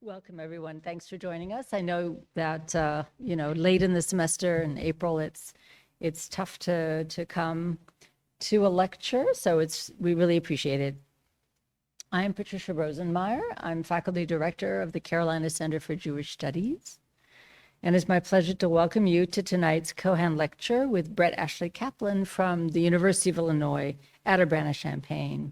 Welcome, everyone. Thanks for joining us. I know that, late in the semester in April, it's tough to come to a lecture, so we really appreciate it. I'm Patricia Rosenmeyer. I'm faculty director of the Carolina Center for Jewish Studies. And it's my pleasure to welcome you to tonight's Keohane lecture with Brett Ashley Kaplan from the University of Illinois at Urbana-Champaign.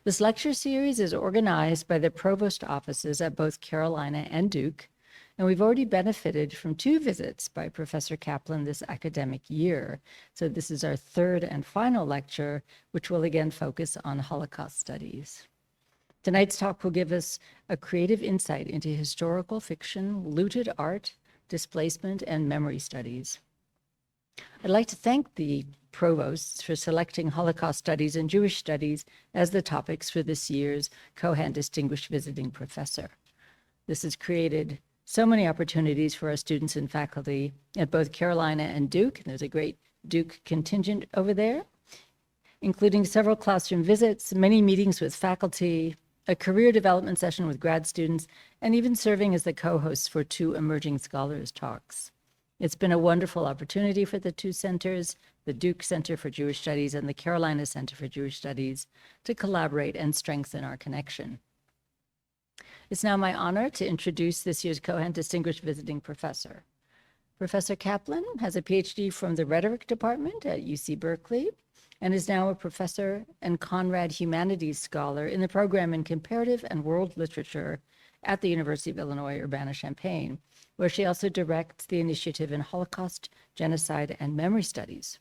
This lecture series is organized by the provost offices at both Carolina and Duke, and we've already benefited from 2 visits by Professor Kaplan this academic year. So this is our 3rd and final lecture, which will again focus on Holocaust studies. Tonight's talk will give us a creative insight into historical fiction, looted art, displacement, and memory studies. I'd like to thank the provosts for selecting Holocaust Studies and Jewish Studies as the topics for this year's Keohane Distinguished Visiting Professor. This has created so many opportunities for our students and faculty at both Carolina and Duke. There's a great Duke contingent over there, including several classroom visits, many meetings with faculty, a career development session with grad students, and even serving as the co-hosts for 2 emerging scholars talks. It's been a wonderful opportunity for the 2 centers, the Duke Center for Jewish Studies and the Carolina Center for Jewish Studies, to collaborate and strengthen our connection. It's now my honor to introduce this year's Keohane Distinguished Visiting Professor. Professor Kaplan has a PhD from the Rhetoric Department at UC Berkeley and is now a professor and Conrad Humanities Scholar in the program in Comparative and World Literature at the University of Illinois Urbana-Champaign, where she also directs the initiative in Holocaust, Genocide, and Memory Studies.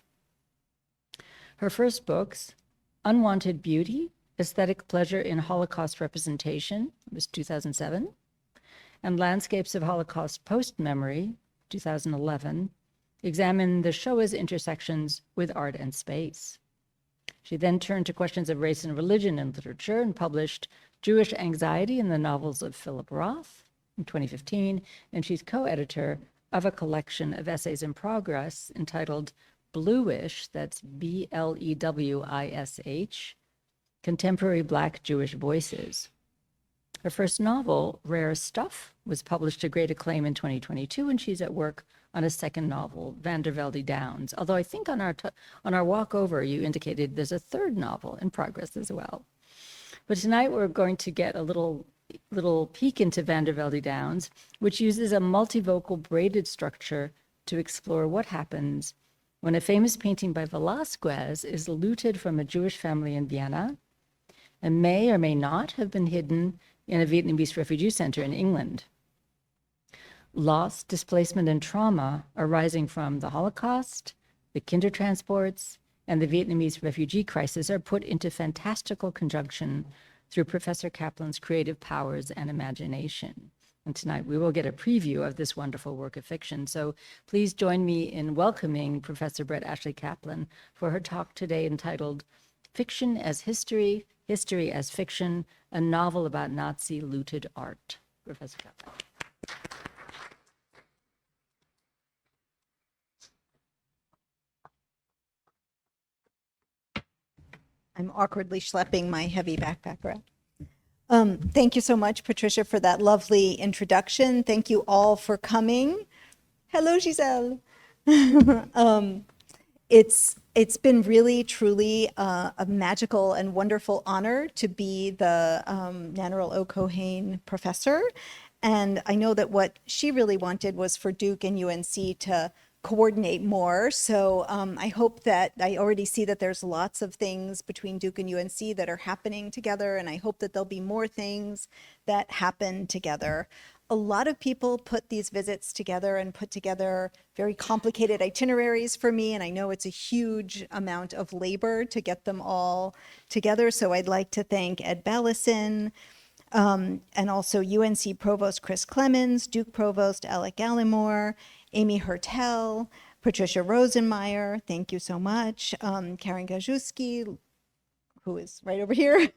Her first books, Unwanted Beauty, Aesthetic Pleasure in Holocaust Representation, was 2007, and Landscapes of Holocaust Post-Memory, 2011, examine the Shoah's intersections with art and space. She then turned to questions of race and religion in literature and published Jewish Anxiety in the Novels of Philip Roth in 2015, and she's co-editor of a collection of essays in progress entitled Bluish, that's B-L-E-W-I-S-H, Contemporary Black Jewish Voices. Her first novel, Rare Stuff, was published to great acclaim in 2022, and she's at work on a second novel, Vandervelde Downs. Although I think on our walk over, you indicated there's a third novel in progress as well. But tonight we're going to get a little peek into Vandervelde Downs, which uses a multivocal braided structure to explore what happens when a famous painting by Velázquez is looted from a Jewish family in Vienna and may or may not have been hidden in a Vietnamese refugee center in England. Loss, displacement, and trauma arising from the Holocaust, the Kindertransports, and the Vietnamese refugee crisis are put into fantastical conjunction through Professor Kaplan's creative powers and imagination. And tonight we will get a preview of this wonderful work of fiction. So please join me in welcoming Professor Brett Ashley Kaplan for her talk today entitled Fiction as History, History as Fiction, a novel about Nazi looted art. Professor Kaplan. I'm awkwardly schlepping my heavy backpack around. Thank you so much, Patricia, for that lovely introduction. Thank you all for coming. Hello, Giselle. It's been really, truly a magical and wonderful honor to be the Nannerl O. Keohane professor. And I know that what she really wanted was for Duke and UNC to coordinate more. So I hope that I already see that there's lots of things between Duke and UNC that are happening together. And I hope that there'll be more things that happen together. A lot of people put these visits together and put together very complicated itineraries for me. And I know it's a huge amount of labor to get them all together. So I'd like to thank Ed Ballison, and also UNC Provost Chris Clemens, Duke Provost Alec Gallimore, Amy Hertel, Patricia Rosenmeyer, thank you so much, Karen Gajewski, who is right over here,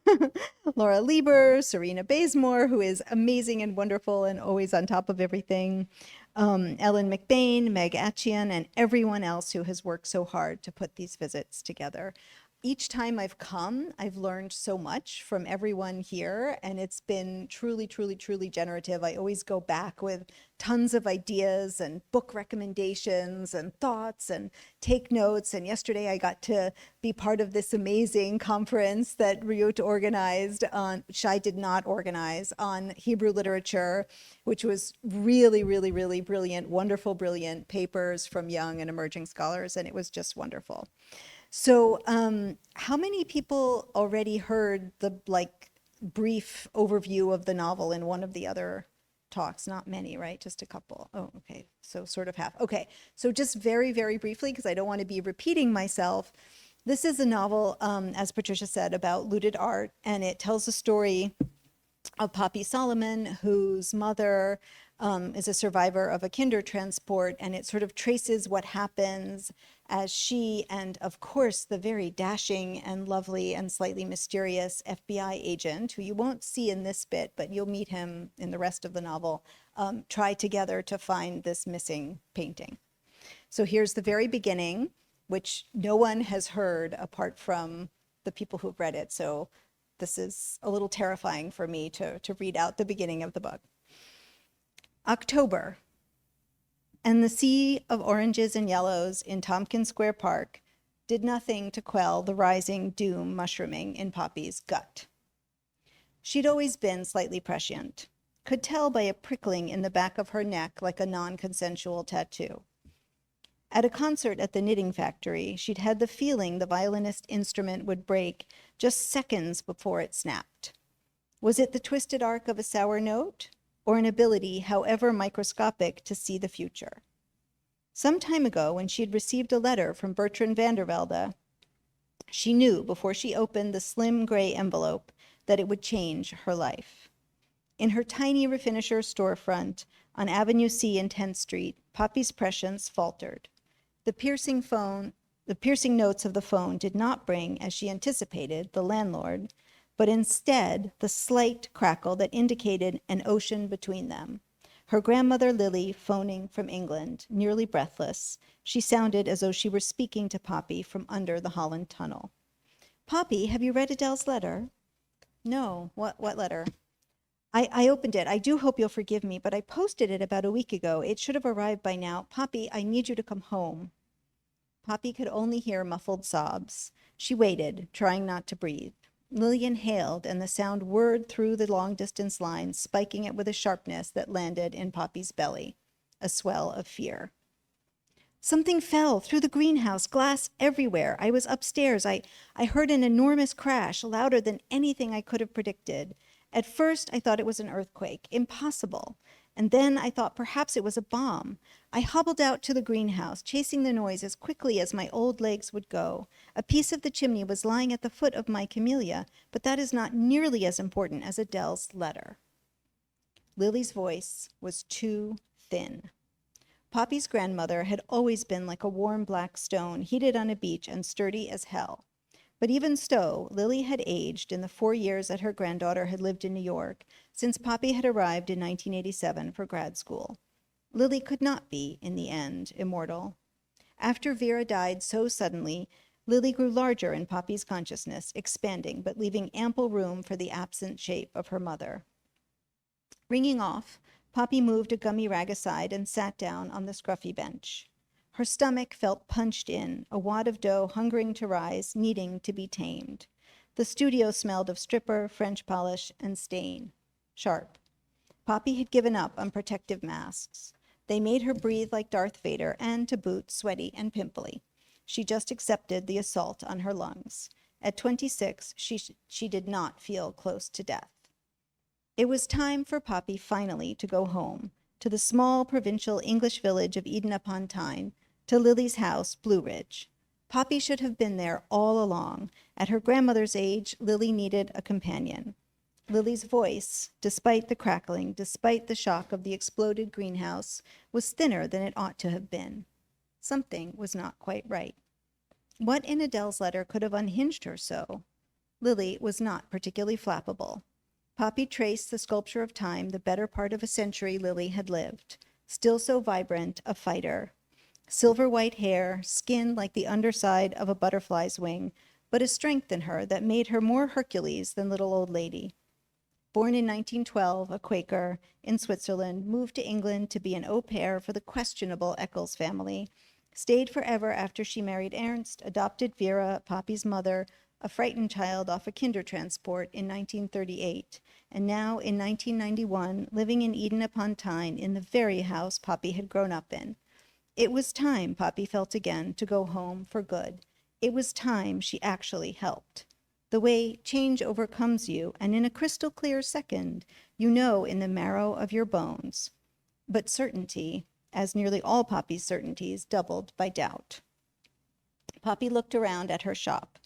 Laura Lieber, Serena Bazemore, who is amazing and wonderful and always on top of everything, Ellen McBain, Meg Atchian, and everyone else who has worked so hard to put these visits together. each time I've come, I've learned so much from everyone here, and it's been truly, truly, truly generative. I always go back with tons of ideas and book recommendations and thoughts and take notes. And yesterday I got to be part of this amazing conference that Ryut organized on, which I did not organize, on Hebrew literature, which was really, really, really brilliant, wonderful, brilliant papers from young and emerging scholars, and it was just wonderful. So, how many people already heard the brief overview of the novel in one of the other talks? Not many, right? Just a couple. Oh, okay. So sort of half. Okay. So just very, very briefly, because I don't want to be repeating myself. This is a novel, as Patricia said, about looted art, and it tells the story of Poppy Solomon, whose mother is a survivor of a kinder transport, and it sort of traces what happens as she and, of course, the very dashing and lovely and slightly mysterious FBI agent, who you won't see in this bit, but you'll meet him in the rest of the novel, try together to find this missing painting. So here's the very beginning, which no one has heard apart from the people who've read it. So this is a little terrifying for me to read out the beginning of the book. October, and the sea of oranges and yellows in Tompkins Square Park did nothing to quell the rising doom mushrooming in Poppy's gut. She'd always been slightly prescient, could tell by a prickling in the back of her neck like a non-consensual tattoo. At a concert at the Knitting Factory, she'd had the feeling the violinist instrument would break just seconds before it snapped. Was it the twisted arc of a sour note, or an ability, however microscopic, to see the future? Some time ago, when she had received a letter from Bertrand van der Velde, she knew before she opened the slim gray envelope that it would change her life. In her tiny refinisher storefront on Avenue C and 10th Street, Poppy's prescience faltered. The piercing notes of the phone did not bring, as she anticipated, the landlord, but instead the slight crackle that indicated an ocean between them. Her grandmother Lily phoning from England, nearly breathless. She sounded as though she were speaking to Poppy from under the Holland Tunnel. "Poppy, have you read Adele's letter?" "No. What letter?" I opened it. I do hope you'll forgive me, but I posted it about a week ago. It should have arrived by now. Poppy, I need you to come home." Poppy could only hear muffled sobs. She waited, trying not to breathe. Lily inhaled, and the sound whirred through the long-distance line, spiking it with a sharpness that landed in Poppy's belly, a swell of fear. "Something fell through the greenhouse, glass everywhere. I was upstairs. I heard an enormous crash, louder than anything I could have predicted. At first, I thought it was an earthquake. Impossible. And then I thought perhaps it was a bomb. I hobbled out to the greenhouse, chasing the noise as quickly as my old legs would go. A piece of the chimney was lying at the foot of my camellia, but that is not nearly as important as Adele's letter." Lily's voice was too thin. Poppy's grandmother had always been like a warm black stone, heated on a beach and sturdy as hell. But even so, Lily had aged in the 4 years that her granddaughter had lived in New York, since Poppy had arrived in 1987 for grad school. Lily could not be, in the end, immortal. After Vera died so suddenly, Lily grew larger in Poppy's consciousness, expanding, but leaving ample room for the absent shape of her mother. Ringing off, Poppy moved a gummy rag aside and sat down on the scruffy bench. Her stomach felt punched in, a wad of dough hungering to rise, needing to be tamed. The studio smelled of stripper, French polish, and stain. Sharp. Poppy had given up on protective masks. They made her breathe like Darth Vader and, to boot, sweaty and pimply. She just accepted the assault on her lungs. At 26, she did not feel close to death. It was time for Poppy finally to go home, to the small provincial English village of Eden-upon-Tyne, to Lily's house, Blue Ridge. Poppy should have been there all along. At her grandmother's age, Lily needed a companion. Lily's voice, despite the crackling, despite the shock of the exploded greenhouse, was thinner than it ought to have been. Something was not quite right. What in Adele's letter could have unhinged her so? Lily was not particularly flappable. Poppy traced the sculpture of time, the better part of a century Lily had lived. Still so vibrant, a fighter. Silver white hair, skin like the underside of a butterfly's wing, but a strength in her that made her more Hercules than little old lady. Born in 1912, a Quaker, in Switzerland, moved to England to be an au pair for the questionable Eccles family, stayed forever after she married Ernst, adopted Vera, Poppy's mother, a frightened child off a Kindertransport in 1938, and now in 1991, living in Eden-upon-Tyne in the very house Poppy had grown up in. It was time, Poppy felt again, to go home for good. It was time she actually helped. The way change overcomes you, and in a crystal clear second, you know in the marrow of your bones. But certainty, as nearly all Poppy's certainties, doubled by doubt. Poppy looked around at her shop.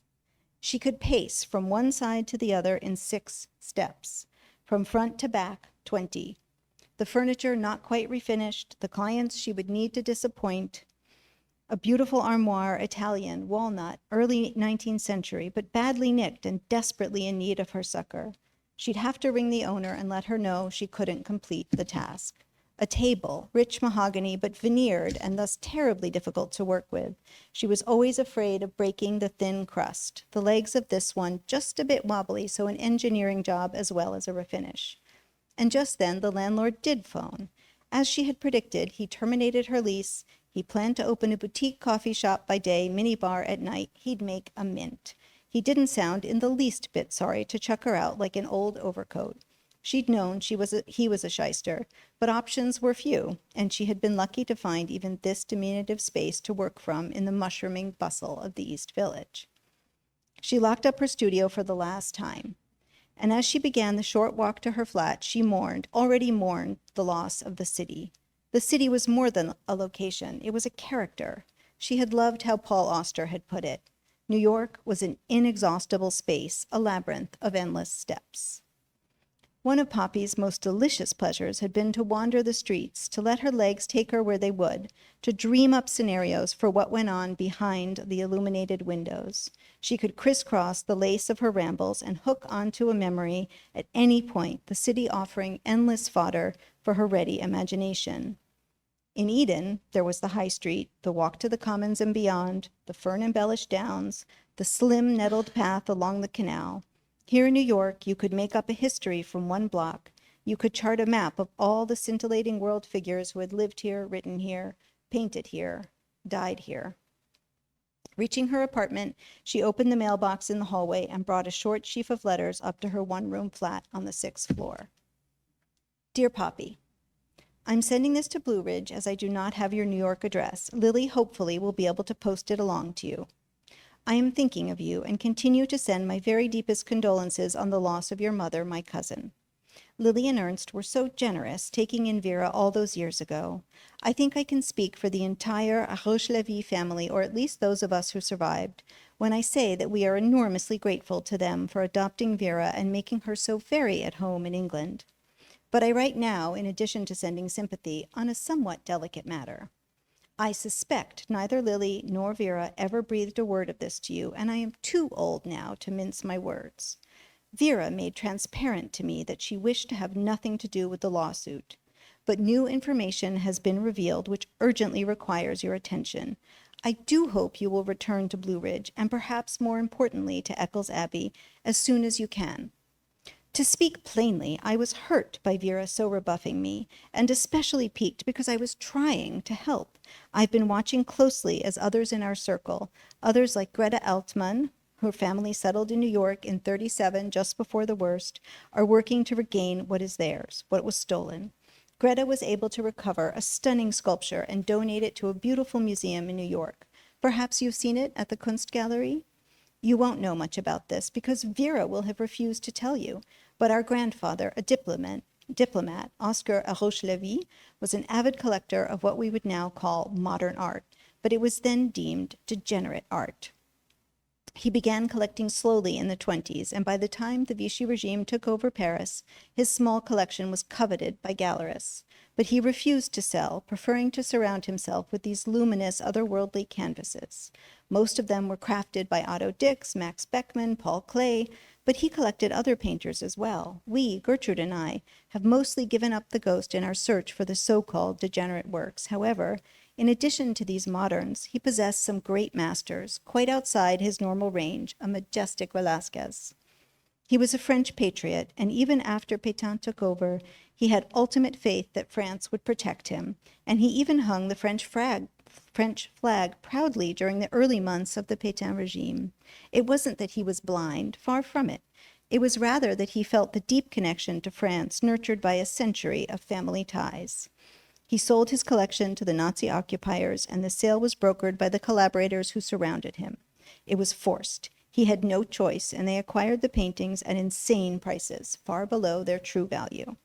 She could pace from one side to the other in 6 steps, from front to back, 20. The furniture not quite refinished, the clients she would need to disappoint. A beautiful armoire, Italian, walnut, early 19th century, but badly nicked and desperately in need of her succor. She'd have to ring the owner and let her know she couldn't complete the task. A table, rich mahogany, but veneered and thus terribly difficult to work with. She was always afraid of breaking the thin crust. The legs of this one just a bit wobbly, so an engineering job as well as a refinish. And just then the landlord did phone. As she had predicted, he terminated her lease. He planned to open a boutique coffee shop by day, mini bar at night. He'd make a mint. He didn't sound in the least bit sorry to chuck her out like an old overcoat. She'd known he was a shyster, but options were few, and she had been lucky to find even this diminutive space to work from in the mushrooming bustle of the East Village. She locked up her studio for the last time, and as she began the short walk to her flat, she already mourned the loss of the city. The city was more than a location. It was a character. She had loved how Paul Auster had put it. New York was an inexhaustible space, a labyrinth of endless steps. One of Poppy's most delicious pleasures had been to wander the streets, to let her legs take her where they would, to dream up scenarios for what went on behind the illuminated windows. She could crisscross the lace of her rambles and hook onto a memory at any point, the city offering endless fodder for her ready imagination. In Eden, there was the High Street, the walk to the Commons and beyond, the fern-embellished downs, the slim, nettled path along the canal. Here in New York, you could make up a history from one block. You could chart a map of all the scintillating world figures who had lived here, written here, painted here, died here. Reaching her apartment, she opened the mailbox in the hallway and brought a short sheaf of letters up to her one-room flat on the 6th floor. Dear Poppy, I'm sending this to Blue Ridge as I do not have your New York address. Lily hopefully will be able to post it along to you. I am thinking of you and continue to send my very deepest condolences on the loss of your mother, my cousin. Lily and Ernst were so generous, taking in Vera all those years ago. I think I can speak for the entire Roche-Levy family, or at least those of us who survived, when I say that we are enormously grateful to them for adopting Vera and making her so very at home in England. But I write now, in addition to sending sympathy, on a somewhat delicate matter. I suspect neither Lily nor Vera ever breathed a word of this to you, and I am too old now to mince my words. Vera made transparent to me that she wished to have nothing to do with the lawsuit. But new information has been revealed which urgently requires your attention. I do hope you will return to Blue Ridge, and perhaps more importantly to Eccles Abbey, as soon as you can. To speak plainly, I was hurt by Vera so rebuffing me, and especially piqued because I was trying to help. I've been watching closely as others in our circle, others like Greta Altman, her family settled in New York in 1937, just before the worst, are working to regain what is theirs, what was stolen. Greta was able to recover a stunning sculpture and donate it to a beautiful museum in New York. Perhaps you've seen it at the Kunstgalerie? You won't know much about this because Vera will have refused to tell you. But our grandfather, a diplomat, Oscar Roche-Levy, was an avid collector of what we would now call modern art, but it was then deemed degenerate art. He began collecting slowly in the 1920s, and by the time the Vichy regime took over Paris, his small collection was coveted by gallerists. But he refused to sell, preferring to surround himself with these luminous, otherworldly canvases. Most of them were crafted by Otto Dix, Max Beckmann, Paul Klee, but he collected other painters as well. We, Gertrude and I, have mostly given up the ghost in our search for the so-called degenerate works. However, In addition to these moderns, he possessed some great masters, quite outside his normal range, a majestic Velázquez. He was a French patriot, and even after Pétain took over, he had ultimate faith that France would protect him, and he even hung the French flag proudly during the early months of the Pétain regime. It wasn't that he was blind, far from it. It was rather that he felt the deep connection to France nurtured by a century of family ties. He sold his collection to the Nazi occupiers, and the sale was brokered by the collaborators who surrounded him. It was forced. He had no choice, and they acquired the paintings at insane prices, far below their true value.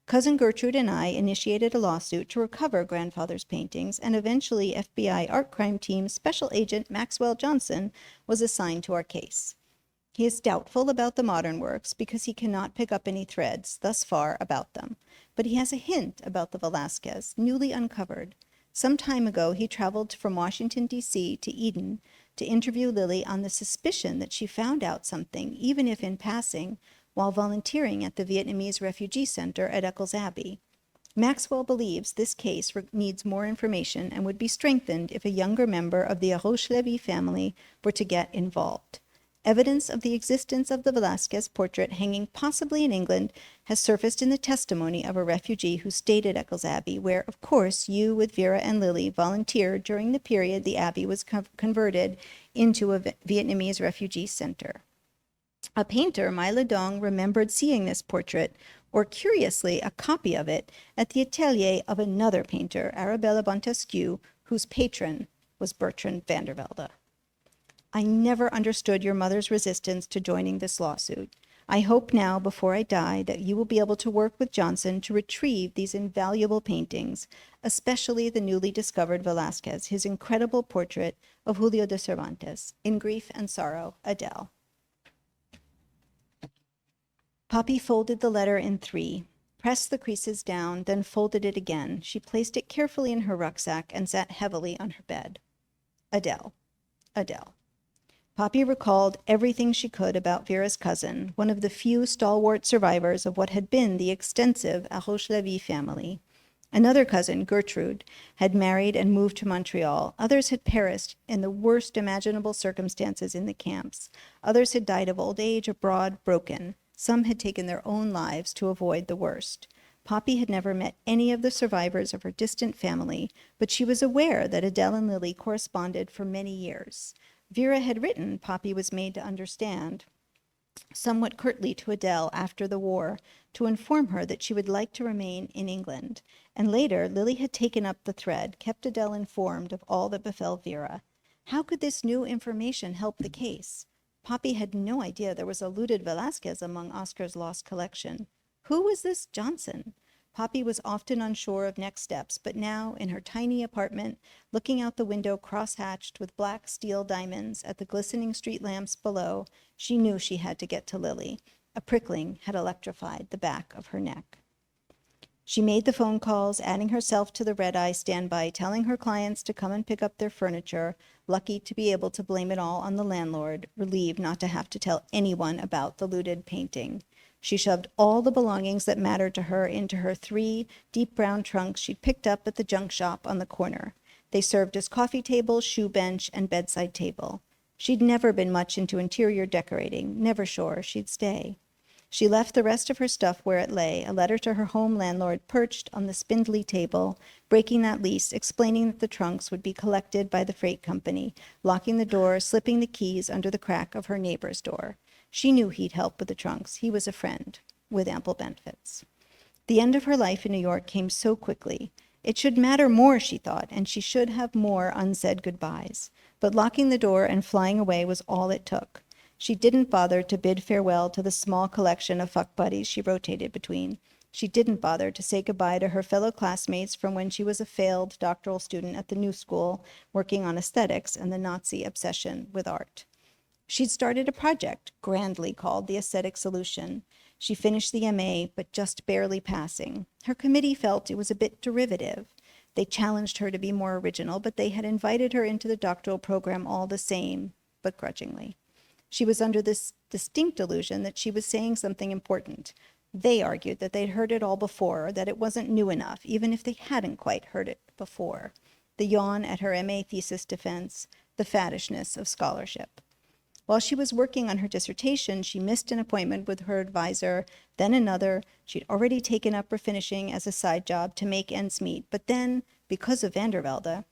Cousin Gertrude and I initiated a lawsuit to recover grandfather's paintings, and eventually FBI art crime team Special Agent Maxwell Johnson was assigned to our case. He is doubtful about the modern works because he cannot pick up any threads thus far about them, but he has a hint about the Velázquez, newly uncovered. Some time ago, he traveled from Washington, D.C. to Eden to interview Lily on the suspicion that she found out something, even if in passing, while volunteering at the Vietnamese Refugee Center at Eccles Abbey. Maxwell believes this case needs more information and would be strengthened if a younger member of the Roche-Levy family were to get involved. Evidence of the existence of the Velázquez portrait hanging possibly in England has surfaced in the testimony of a refugee who stayed at Eccles Abbey, where, of course, you with Vera and Lily volunteered during the period the abbey was converted into a Vietnamese refugee center. A painter, Mai Ledong, remembered seeing this portrait, or curiously, a copy of it, at the atelier of another painter, Arabella Montesquieu, whose patron was Bertrand van der Velde. I never understood your mother's resistance to joining this lawsuit. I hope now, before I die, that you will be able to work with Johnson to retrieve these invaluable paintings, especially the newly discovered Velázquez, his incredible portrait of Julio de Cervantes. In grief and sorrow, Adele. Poppy folded the letter in 3, pressed the creases down, then folded it again. She placed it carefully in her rucksack and sat heavily on her bed. Adele. Adele. Poppy recalled everything she could about Vera's cousin, one of the few stalwart survivors of what had been the extensive Roche-Levy family. Another cousin, Gertrude, had married and moved to Montreal. Others had perished in the worst imaginable circumstances in the camps. Others had died of old age abroad, broken. Some had taken their own lives to avoid the worst. Poppy had never met any of the survivors of her distant family, but she was aware that Adele and Lily corresponded for many years. Vera had written, Poppy was made to understand, somewhat curtly to Adele after the war, to inform her that she would like to remain in England. And later, Lily had taken up the thread, kept Adele informed of all that befell Vera. How could this new information help the case? Poppy had no idea there was a looted Velázquez among Oscar's lost collection. Who was this Johnson? Poppy was often unsure of next steps, but now, in her tiny apartment, looking out the window cross-hatched with black steel diamonds at the glistening street lamps below, she knew she had to get to Lily. A prickling had electrified the back of her neck. She made the phone calls, adding herself to the red-eye standby, telling her clients to come and pick up their furniture, lucky to be able to blame it all on the landlord, relieved not to have to tell anyone about the looted painting. She shoved all the belongings that mattered to her into her 3 deep brown trunks she'd picked up at the junk shop on the corner. They served as coffee table, shoe bench, and bedside table. She'd never been much into interior decorating, never sure she'd stay. She left the rest of her stuff where it lay, a letter to her home landlord perched on the spindly table, breaking that lease, explaining that the trunks would be collected by the freight company, locking the door, slipping the keys under the crack of her neighbor's door. She knew he'd help with the trunks. He was a friend, with ample benefits. The end of her life in New York came so quickly. It should matter more, she thought, and she should have more unsaid goodbyes. But locking the door and flying away was all it took. She didn't bother to bid farewell to the small collection of fuck buddies she rotated between. She didn't bother to say goodbye to her fellow classmates from when she was a failed doctoral student at the New School, working on aesthetics and the Nazi obsession with art. She'd started a project, grandly called the Aesthetic Solution. She finished the MA, but just barely passing. Her committee felt it was a bit derivative. They challenged her to be more original, but they had invited her into the doctoral program all the same, but grudgingly. She was under this distinct illusion that she was saying something important. They argued that they'd heard it all before, or that it wasn't new enough, even if they hadn't quite heard it before. the yawn at her MA thesis defense, the faddishness of scholarship. While she was working on her dissertation, she missed an appointment with her advisor, then another. She'd already taken up her finishing as a side job to make ends meet, but then, because of Vandervelde,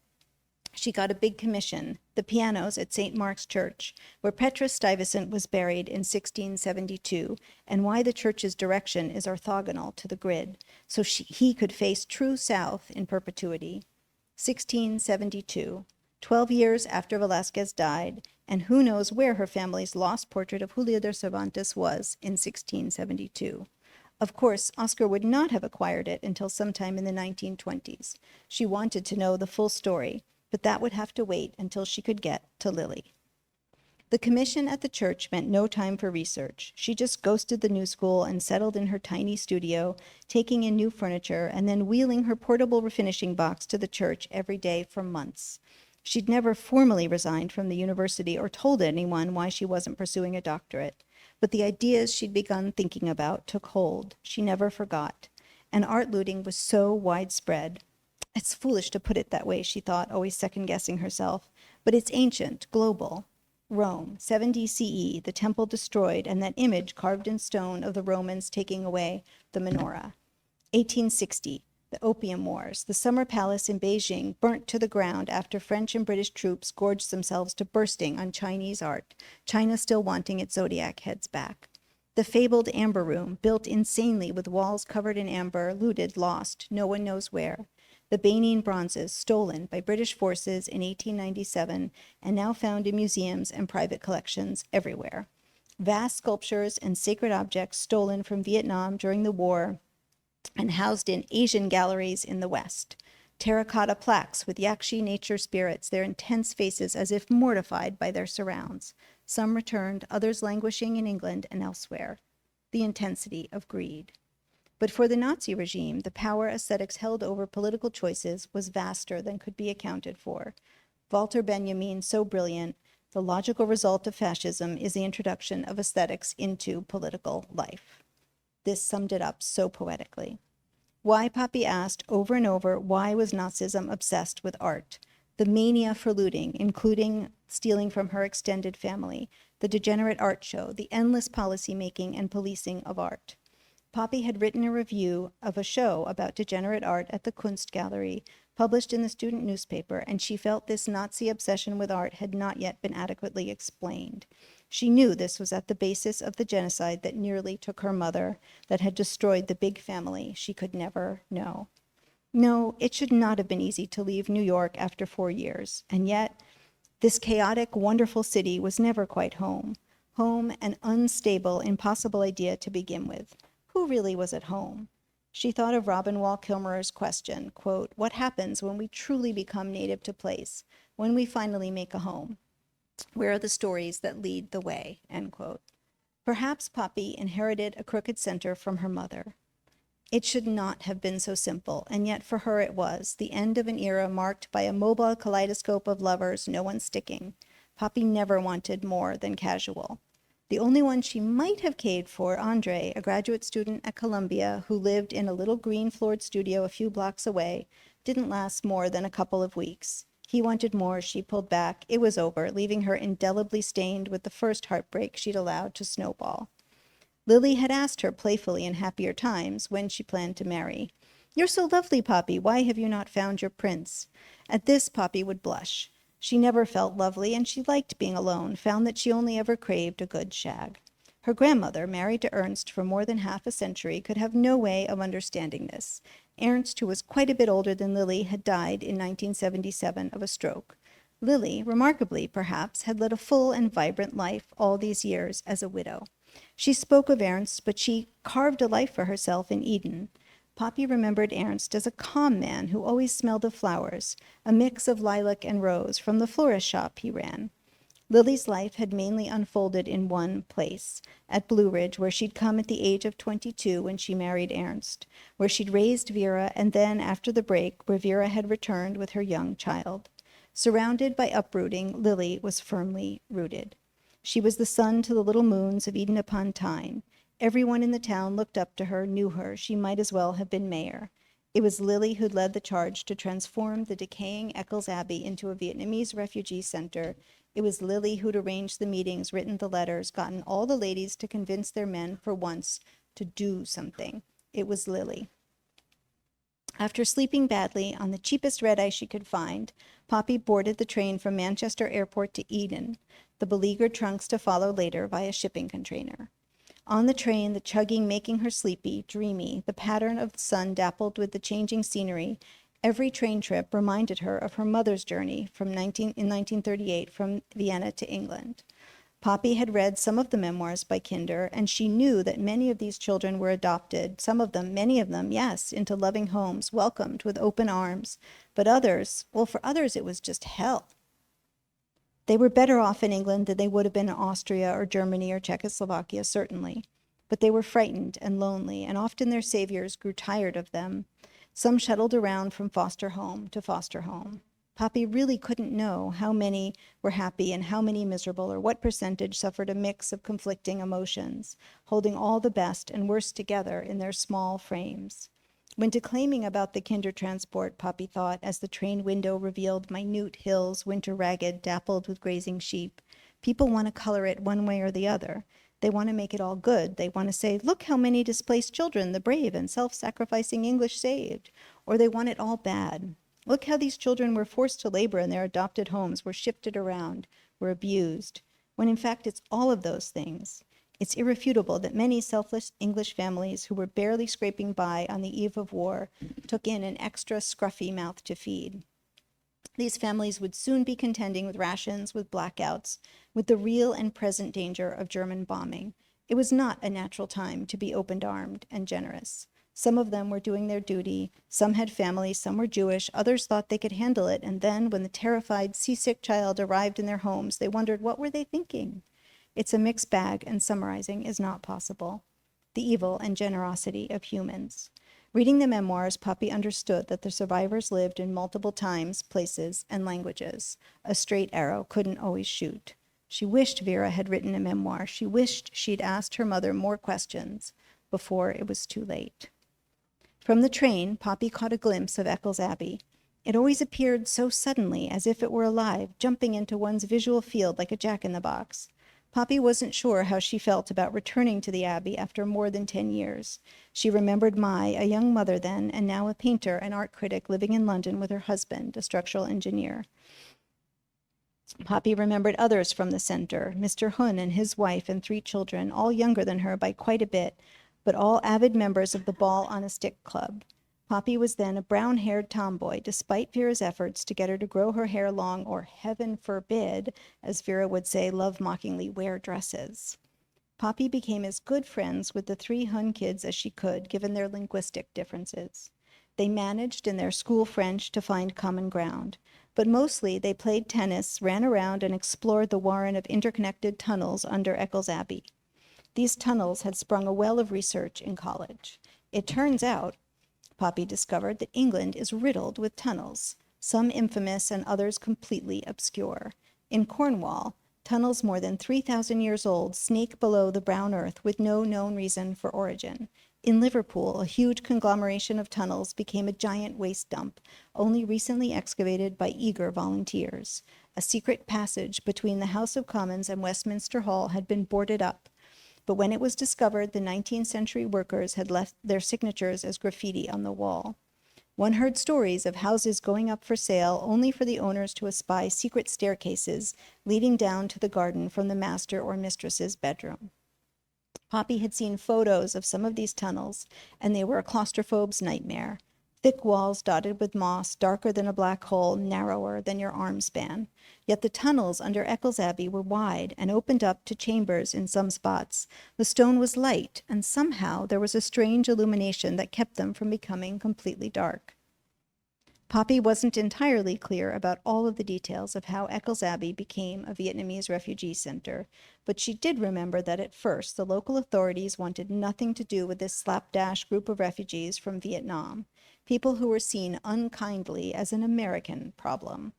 she got a big commission, the pianos at St. Mark's Church, where Petrus Stuyvesant was buried in 1672, and why the church's direction is orthogonal to the grid, so he could face true south in perpetuity. 1672, 12 years after Velázquez died, and who knows where her family's lost portrait of Julio de Cervantes was in 1672. Of course, Oscar would not have acquired it until sometime in the 1920s. She wanted to know the full story, but that would have to wait until she could get to Lily. The commission at the church meant no time for research. She just ghosted the new school and settled in her tiny studio, taking in new furniture and then wheeling her portable refinishing box to the church every day for months. She'd never formally resigned from the university or told anyone why she wasn't pursuing a doctorate, but the ideas she'd begun thinking about took hold. She never forgot. And art looting was so widespread. It's foolish to put it that way, she thought, always second-guessing herself, but it's ancient, global. Rome, 70 CE, the temple destroyed, and that image carved in stone of the Romans taking away the menorah. 1860, the Opium Wars, the Summer Palace in Beijing burnt to the ground after French and British troops gorged themselves to bursting on Chinese art, China still wanting its zodiac heads back. The fabled Amber Room, built insanely with walls covered in amber, looted, lost, no one knows where. The Benin bronzes, stolen by British forces in 1897 and now found in museums and private collections everywhere. Vast sculptures and sacred objects stolen from Vietnam during the war and housed in Asian galleries in the West. Terracotta plaques with Yakshi nature spirits, their intense faces as if mortified by their surrounds. Some returned, others languishing in England and elsewhere. The intensity of greed. But for the Nazi regime, the power aesthetics held over political choices was vaster than could be accounted for. Walter Benjamin, so brilliant, the logical result of fascism is the introduction of aesthetics into political life. This summed it up so poetically. Why, Poppy asked over and over, why was Nazism obsessed with art? The mania for looting, including stealing from her extended family, the degenerate art show, the endless policy-making and policing of art. Poppy had written a review of a show about degenerate art at the Kunstgalerie, published in the student newspaper, and she felt this Nazi obsession with art had not yet been adequately explained. She knew this was at the basis of the genocide that nearly took her mother, that had destroyed the big family she could never know. No, it should not have been easy to leave New York after 4 years, and yet this chaotic, wonderful city was never quite home. Home, an unstable, impossible idea to begin with. Who really was at home? She thought of Robin Wall Kilmer's question, quote, what happens when we truly become native to place, when we finally make a home? Where are the stories that lead the way, end quote. Perhaps Poppy inherited a crooked center from her mother. It should not have been so simple, and yet for her it was, the end of an era marked by a mobile kaleidoscope of lovers, no one sticking. Poppy never wanted more than casual. The only one she might have caved for, Andre, a graduate student at Columbia who lived in a little green-floored studio a few blocks away, didn't last more than a couple of weeks. He wanted more, she pulled back. It was over, leaving her indelibly stained with the first heartbreak she'd allowed to snowball. Lily had asked her playfully in happier times when she planned to marry. You're so lovely, Poppy. Why have you not found your prince? At this, Poppy would blush. She never felt lovely, and she liked being alone, found that she only ever craved a good shag. Her grandmother, married to Ernst for more than half a century, could have no way of understanding this. Ernst, who was quite a bit older than Lily, had died in 1977 of a stroke. Lily, remarkably perhaps, had led a full and vibrant life all these years as a widow. She spoke of Ernst, but she carved a life for herself in Eden. Poppy remembered Ernst as a calm man who always smelled of flowers, a mix of lilac and rose from the florist shop he ran. Lily's life had mainly unfolded in one place, at Blue Ridge, where she'd come at the age of 22 when she married Ernst, where she'd raised Vera, and then, after the break, where Vera had returned with her young child. Surrounded by uprooting, Lily was firmly rooted. She was the sun to the little moons of Eden upon Tyne. Everyone in the town looked up to her, knew her. She might as well have been mayor. It was Lily who led the charge to transform the decaying Eccles Abbey into a Vietnamese refugee center. It was Lily who'd arranged the meetings, written the letters, gotten all the ladies to convince their men for once to do something. It was Lily. After sleeping badly on the cheapest red-eye she could find, Poppy boarded the train from Manchester Airport to Eden, the beleaguered trunks to follow later by a shipping container. On the train, the chugging making her sleepy, dreamy, the pattern of the sun dappled with the changing scenery. Every train trip reminded her of her mother's journey in 1938 from Vienna to England. Poppy had read some of the memoirs by Kinder, and she knew that many of these children were adopted, some of them, many of them, yes, into loving homes, welcomed with open arms. But others, well, for others it was just hell. They were better off in England than they would have been in Austria or Germany or Czechoslovakia, certainly. But they were frightened and lonely, and often their saviors grew tired of them. Some shuttled around from foster home to foster home. Poppy really couldn't know how many were happy and how many miserable, or what percentage suffered a mix of conflicting emotions, holding all the best and worst together in their small frames. When declaiming about the Kinder transport, Poppy thought, as the train window revealed minute hills, winter ragged, dappled with grazing sheep, people want to color it one way or the other. They want to make it all good. They want to say, look how many displaced children the brave and self-sacrificing English saved. Or they want it all bad. Look how these children were forced to labor in their adopted homes, were shifted around, were abused. When in fact it's all of those things. It's irrefutable that many selfless English families who were barely scraping by on the eve of war took in an extra scruffy mouth to feed. These families would soon be contending with rations, with blackouts, with the real and present danger of German bombing. It was not a natural time to be open-armed and generous. Some of them were doing their duty, some had families, some were Jewish, others thought they could handle it, and then when the terrified, seasick child arrived in their homes, they wondered, what were they thinking? It's a mixed bag, and summarizing is not possible. The evil and generosity of humans. Reading the memoirs, Poppy understood that the survivors lived in multiple times, places, and languages. A straight arrow couldn't always shoot. She wished Vera had written a memoir. She wished she'd asked her mother more questions before it was too late. From the train, Poppy caught a glimpse of Eccles Abbey. It always appeared so suddenly, as if it were alive, jumping into one's visual field like a jack-in-the-box. Poppy wasn't sure how she felt about returning to the Abbey after more than 10 years. She remembered Mai, a young mother then, and now a painter and art critic living in London with her husband, a structural engineer. Poppy remembered others from the center, Mr. Hun and his wife and 3 children, all younger than her by quite a bit, but all avid members of the Ball on a Stick Club. Poppy was then a brown-haired tomboy, despite Vera's efforts to get her to grow her hair long, or heaven forbid, as Vera would say love-mockingly, wear dresses. Poppy became as good friends with the 3 Hun kids as she could, given their linguistic differences. They managed in their school French to find common ground, but mostly they played tennis, ran around, and explored the warren of interconnected tunnels under Eccles Abbey. These tunnels had sprung a well of research in college. It turns out, Poppy discovered, that England is riddled with tunnels, some infamous and others completely obscure. In Cornwall, tunnels more than 3,000 years old snake below the brown earth with no known reason for origin. In Liverpool, a huge conglomeration of tunnels became a giant waste dump, only recently excavated by eager volunteers. A secret passage between the House of Commons and Westminster Hall had been boarded up, but when it was discovered, the 19th century workers had left their signatures as graffiti on the wall. One heard stories of houses going up for sale only for the owners to espy secret staircases leading down to the garden from the master or mistress's bedroom. Poppy had seen photos of some of these tunnels, and they were a claustrophobe's nightmare. Thick walls dotted with moss, darker than a black hole, narrower than your arm span. Yet the tunnels under Eccles Abbey were wide and opened up to chambers in some spots. The stone was light, and somehow there was a strange illumination that kept them from becoming completely dark. Poppy wasn't entirely clear about all of the details of how Eccles Abbey became a Vietnamese refugee center, but she did remember that at first the local authorities wanted nothing to do with this slapdash group of refugees from Vietnam, people who were seen unkindly as an American problem.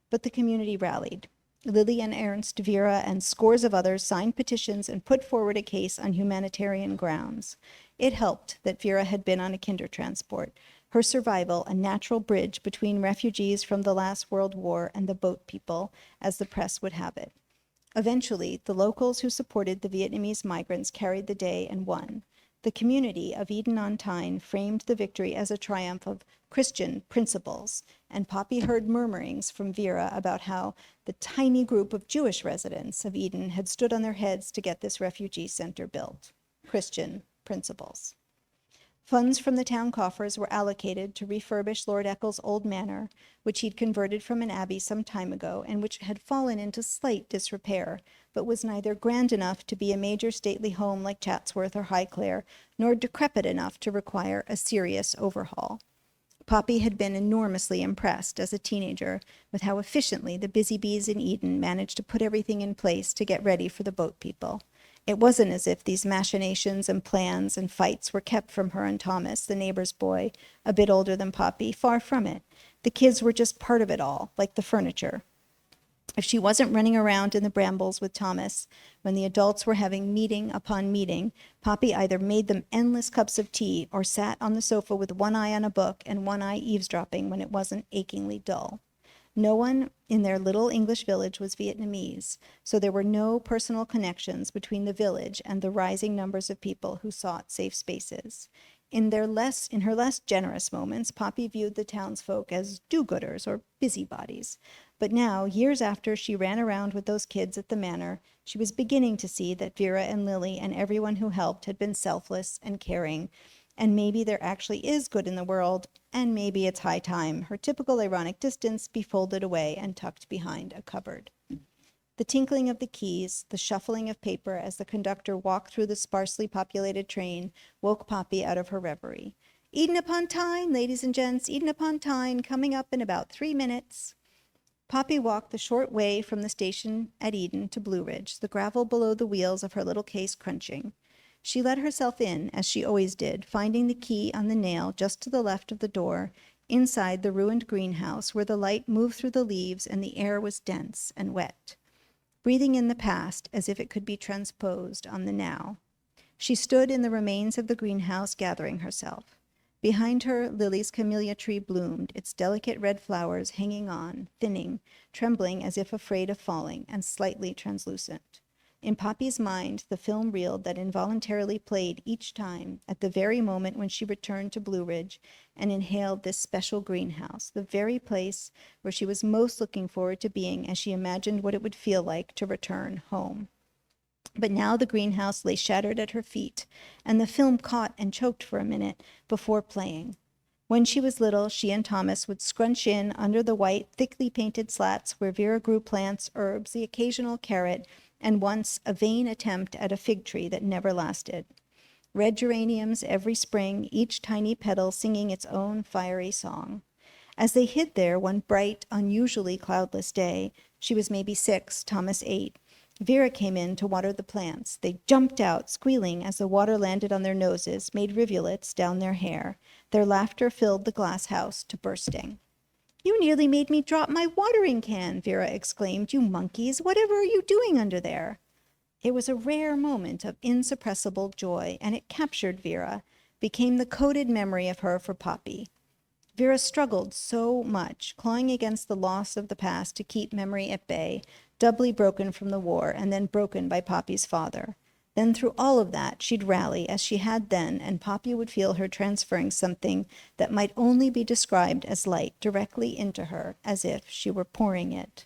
But the community rallied. Lily and Ernst, Vera, and scores of others signed petitions and put forward a case on humanitarian grounds. It helped that Vera had been on a Kinder transport. her survival a natural bridge between refugees from the last World War and the boat people, as the press would have it. Eventually, the locals who supported the Vietnamese migrants carried the day and won. The community of Eden-on-Tyne framed the victory as a triumph of Christian principles, and Poppy heard murmurings from Vera about how the tiny group of Jewish residents of Eden had stood on their heads to get this refugee center built. Christian principles. Funds from the town coffers were allocated to refurbish Lord Eccles' old manor, which he'd converted from an abbey some time ago and which had fallen into slight disrepair, but was neither grand enough to be a major stately home like Chatsworth or Highclere, nor decrepit enough to require a serious overhaul. Poppy had been enormously impressed as a teenager with how efficiently the busy bees in Eden managed to put everything in place to get ready for the boat people. It wasn't as if these machinations and plans and fights were kept from her and Thomas, the neighbor's boy, a bit older than Poppy. Far from it. The kids were just part of it all, like the furniture. If she wasn't running around in the brambles with Thomas when the adults were having meeting upon meeting, Poppy either made them endless cups of tea or sat on the sofa with one eye on a book and one eye eavesdropping when it wasn't achingly dull. No one in their little English village was Vietnamese, so there were no personal connections between the village and the rising numbers of people who sought safe spaces. In her less generous moments, Poppy viewed the townsfolk as do-gooders or busybodies. But now, years after she ran around with those kids at the manor, she was beginning to see that Vera and Lily and everyone who helped had been selfless and caring, and maybe there actually is good in the world, and maybe it's high time her typical ironic distance be folded away and tucked behind a cupboard. The tinkling of the keys, the shuffling of paper as the conductor walked through the sparsely populated train woke Poppy out of her reverie. Eden-upon-Tyne, ladies and gents, Eden-upon-Tyne, coming up in about 3 minutes. Poppy walked the short way from the station at Eden to Blue Ridge, the gravel below the wheels of her little case crunching. She let herself in, as she always did, finding the key on the nail just to the left of the door, inside the ruined greenhouse where the light moved through the leaves and the air was dense and wet, breathing in the past as if it could be transposed on the now. She stood in the remains of the greenhouse gathering herself. Behind her, Lily's camellia tree bloomed, its delicate red flowers hanging on, thinning, trembling as if afraid of falling, and slightly translucent. In Poppy's mind, the film reeled that involuntarily played each time at the very moment when she returned to Blue Ridge and inhaled this special greenhouse, the very place where she was most looking forward to being as she imagined what it would feel like to return home. But now the greenhouse lay shattered at her feet, and the film caught and choked for a minute before playing. When she was little, she and Thomas would scrunch in under the white, thickly painted slats where Vera grew plants, herbs, the occasional carrot, and once a vain attempt at a fig tree that never lasted. Red geraniums every spring, each tiny petal singing its own fiery song. As they hid there one bright, unusually cloudless day, she was maybe 6, Thomas 8, Vera came in to water the plants. They jumped out, squealing as the water landed on their noses, made rivulets down their hair. Their laughter filled the glass house to bursting. "You nearly made me drop my watering can," Vera exclaimed. "You monkeys, whatever are you doing under there?" It was a rare moment of insuppressible joy, and it captured Vera, became the coded memory of her for Poppy. Vera struggled so much, clawing against the loss of the past to keep memory at bay, doubly broken from the war and then broken by Poppy's father. Then through all of that, she'd rally as she had then, and Poppy would feel her transferring something that might only be described as light directly into her, as if she were pouring it.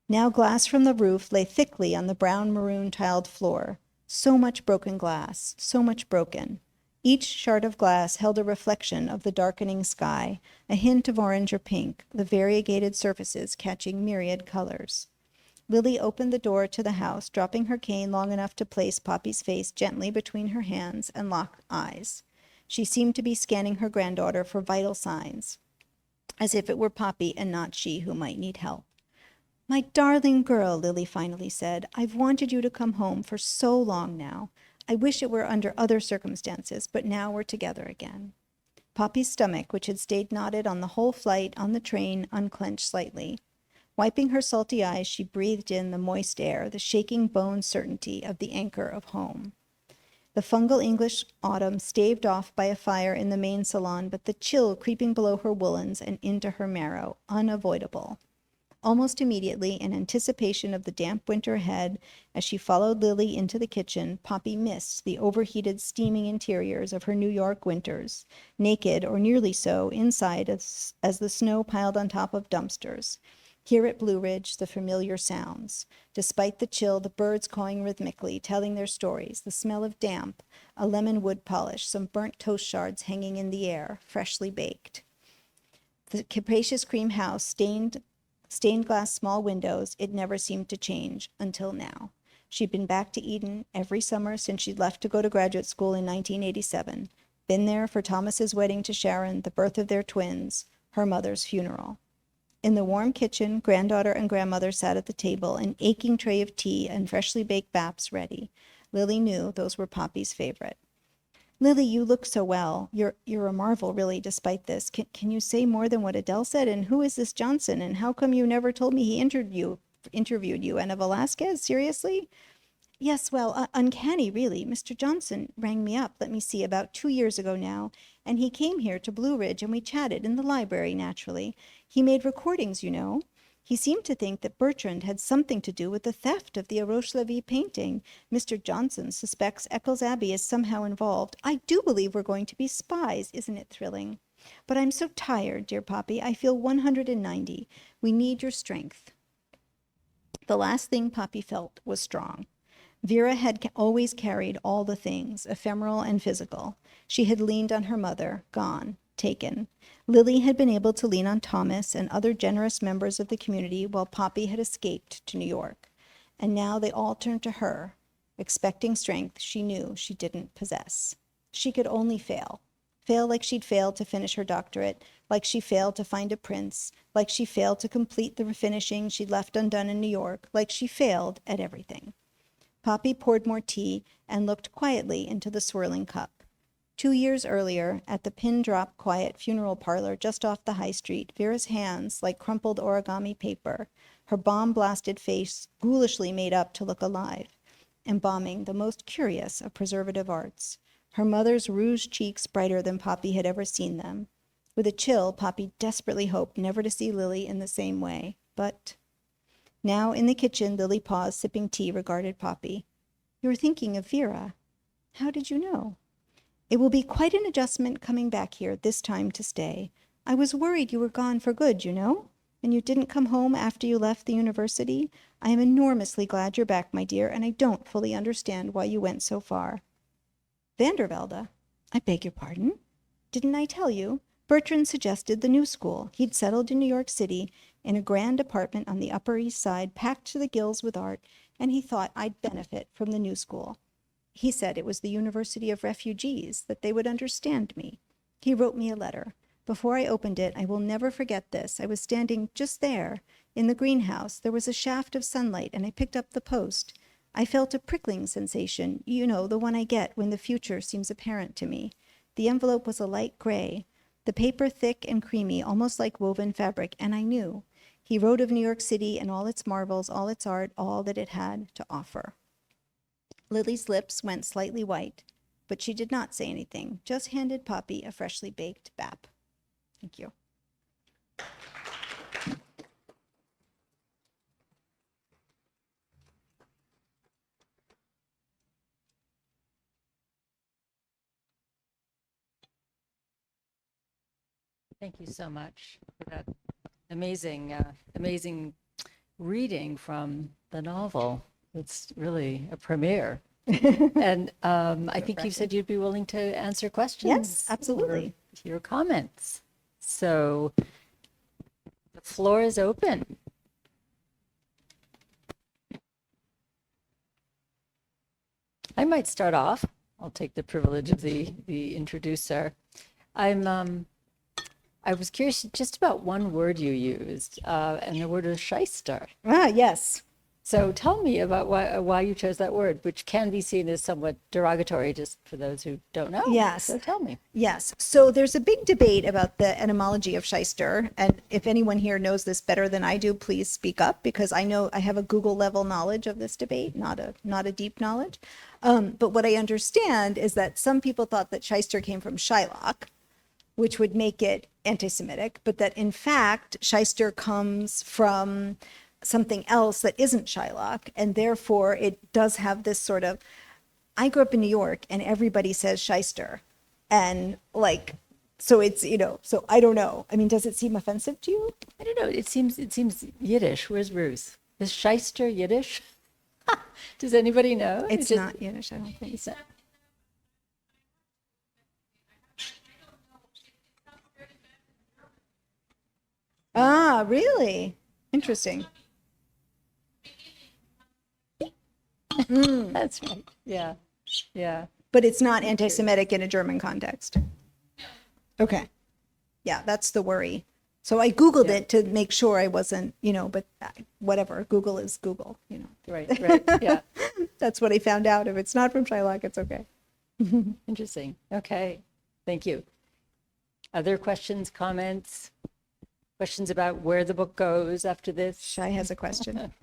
Now glass from the roof lay thickly on the brown maroon tiled floor. So much broken glass, so much broken. Each shard of glass held a reflection of the darkening sky, a hint of orange or pink, the variegated surfaces catching myriad colors. Lily opened the door to the house, dropping her cane long enough to place Poppy's face gently between her hands and lock eyes. She seemed to be scanning her granddaughter for vital signs, as if it were Poppy and not she who might need help. "My darling girl," Lily finally said, "I've wanted you to come home for so long now. I wish it were under other circumstances, but now we're together again." Poppy's stomach, which had stayed knotted on the whole flight on the train, unclenched slightly. Wiping her salty eyes, she breathed in the moist air, the shaking bone certainty of the anchor of home. The fungal English autumn staved off by a fire in the main salon, but the chill creeping below her woolens and into her marrow, unavoidable. Almost immediately, in anticipation of the damp winter ahead, as she followed Lily into the kitchen, Poppy missed the overheated, steaming interiors of her New York winters, naked, or nearly so, inside as the snow piled on top of dumpsters. Here at Blue Ridge, the familiar sounds. Despite the chill, the birds cawing rhythmically, telling their stories, the smell of damp, a lemon wood polish, some burnt toast shards hanging in the air, freshly baked. The capacious cream house, stained glass small windows, it never seemed to change until now. She'd been back to Eden every summer since she'd left to go to graduate school in 1987. Been there for Thomas's wedding to Sharon, the birth of their twins, her mother's funeral. In the warm kitchen, granddaughter and grandmother sat at the table, an aching tray of tea and freshly baked baps ready. Lily knew those were Poppy's favorite. Lily, you look so well. You're a marvel, really, despite this. Can you say more than what Adele said? And who is this Johnson? And how come you never told me he interviewed you? Anna Velasquez? Seriously? Yes, well, uncanny, really. Mr. Johnson rang me up, let me see, about 2 years ago now, and he came here to Blue Ridge, and we chatted in the library, naturally. He made recordings, you know. He seemed to think that Bertrand had something to do with the theft of the Roche-Levy painting. Mr. Johnson suspects Eccles Abbey is somehow involved. I do believe we're going to be spies. Isn't it thrilling? But I'm so tired, dear Poppy. I feel 190. We need your strength. The last thing Poppy felt was strong. Vera had always carried all the things, ephemeral and physical. She had leaned on her mother, gone, taken. Lily had been able to lean on Thomas and other generous members of the community while Poppy had escaped to New York. And now they all turned to her, expecting strength she knew she didn't possess. She could only fail. Fail like she'd failed to finish her doctorate, like she failed to find a prince, like she failed to complete the refinishing she'd left undone in New York, like she failed at everything. Poppy poured more tea and looked quietly into the swirling cup. 2 years earlier, at the pin-drop quiet funeral parlor just off the high street, Vera's hands like crumpled origami paper, her bomb-blasted face ghoulishly made up to look alive, embalming the most curious of preservative arts, her mother's rouged cheeks brighter than Poppy had ever seen them. With a chill, Poppy desperately hoped never to see Lily in the same way, but... Now, in the kitchen, Lily paused, sipping tea, regarded Poppy. "You're thinking of Vera. How did you know?" "It will be quite an adjustment coming back here, this time to stay. I was worried you were gone for good, you know? And you didn't come home after you left the university. I am enormously glad you're back, my dear, and I don't fully understand why you went so far." "Vandervelde? I beg your pardon? Didn't I tell you? Bertrand suggested the new school. He'd settled in New York City in a grand apartment on the Upper East Side, packed to the gills with art, and he thought I'd benefit from the new school. He said it was the University of Refugees, that they would understand me. He wrote me a letter. Before I opened it, I will never forget this. I was standing just there, in the greenhouse. There was a shaft of sunlight, and I picked up the post. I felt a prickling sensation, you know, the one I get when the future seems apparent to me. The envelope was a light gray, the paper thick and creamy, almost like woven fabric, and I knew. He wrote of New York City and all its marvels, all its art, all that it had to offer. Lily's lips went slightly white, but she did not say anything, just handed Poppy a freshly baked bap. Thank you. Thank you so much for that amazing, amazing reading from the novel. It's really a premiere. And I think you said you'd be willing to answer questions. Yes, absolutely. Or your comments. So the floor is open. I might start off. I'll take the privilege of the introducer. I was curious just about one word you used, and the word is shyster. Ah, yes. So tell me about why you chose that word, which can be seen as somewhat derogatory, just for those who don't know. Yes. So tell me. Yes. So there's a big debate about the etymology of shyster. And if anyone here knows this better than I do, please speak up, because I know I have a Google level knowledge of this debate, not a deep knowledge. But what I understand is that some people thought that shyster came from Shylock, which would make it anti-Semitic, but that in fact, shyster comes from something else that isn't Shylock, and therefore it does have this sort of, I grew up in New York and everybody says shyster, and like, so it's, so I don't know. I mean, does it seem offensive to you? I don't know. It seems Yiddish. Where's Ruth? Is shyster Yiddish? Does anybody know? It's not Yiddish, I don't think. It's not. Ah, really? Interesting. That's right. Yeah. Yeah. But it's not anti-Semitic in a German context. Okay. Yeah, that's the worry. So I Googled it to make sure I wasn't, but whatever. Google is Google, Right. Yeah. That's what I found out. If it's not from Shylock, it's okay. Interesting. Okay. Thank you. Other questions, comments, questions about where the book goes after this? Shai has a question.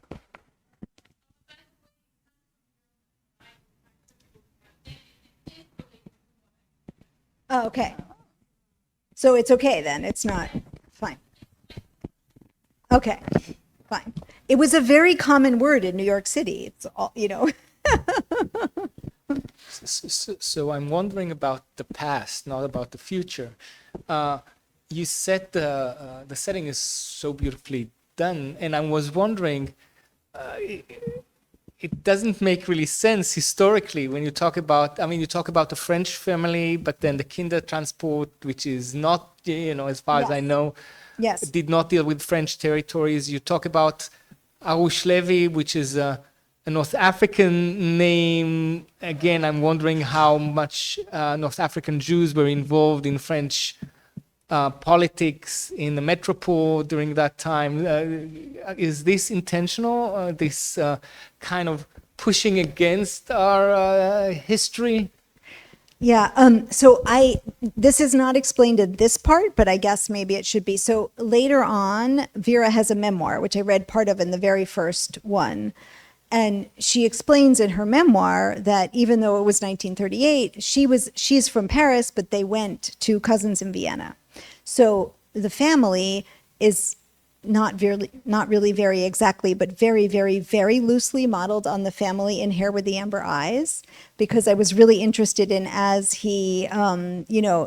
Oh, okay. So it's okay then. It's not fine. Okay, fine. It was a very common word in New York City. It's all, So I'm wondering about the past, not about the future. You said the setting is so beautifully done, and I was wondering, it doesn't make really sense historically when you talk about, you talk about the French family, but then the Kindertransport, which is not, as far as I know, Yes. did not deal with French territories. You talk about Arush Levi, which is a North African name. Again, I'm wondering how much North African Jews were involved in French politics in the metropole during that time. Is this intentional? This kind of pushing against our history? Yeah. So this is not explained in this part, but I guess maybe it should be. So later on, Vera has a memoir, which I read part of in the very first one. And she explains in her memoir that even though it was 1938, she's from Paris, but they went to cousins in Vienna. So the family is not really very exactly, but very, very, very loosely modeled on the family in Hair with the Amber Eyes, because I was really interested in, as he,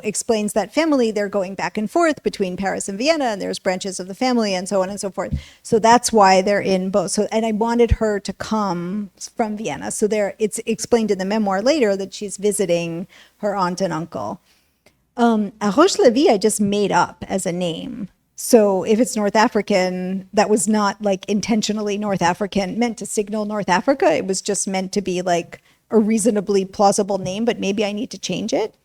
explains that family, they're going back and forth between Paris and Vienna, and there's branches of the family and so on and so forth. So that's why they're in both. So, and I wanted her to come from Vienna. So it's explained in the memoir later that she's visiting her aunt and uncle. Arosh Levi I just made up as a name. So if it's North African, that was not like intentionally North African, meant to signal North Africa. It was just meant to be like a reasonably plausible name, but maybe I need to change it.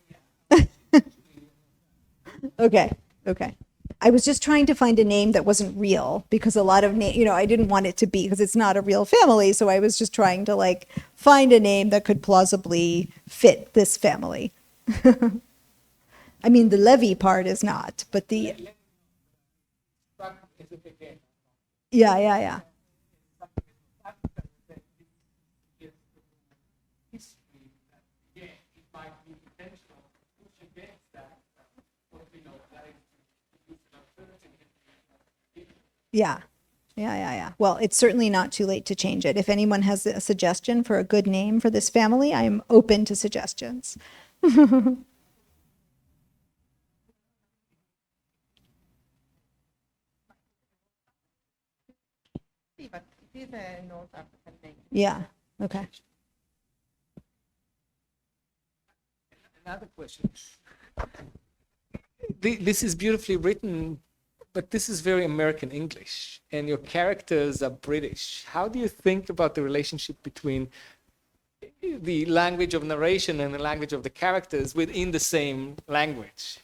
Okay. I was just trying to find a name that wasn't real, because a lot of I didn't want it to be, because it's not a real family. So I was just trying to like find a name that could plausibly fit this family. I mean, the Levy part is not, but the... Yeah. Yeah. Well, it's certainly not too late to change it. If anyone has a suggestion for a good name for this family, I'm open to suggestions. But it is a North African name. Yeah. Okay. Another question. This is beautifully written, but this is very American English, and your characters are British. How do you think about the relationship between the language of narration and the language of the characters within the same language?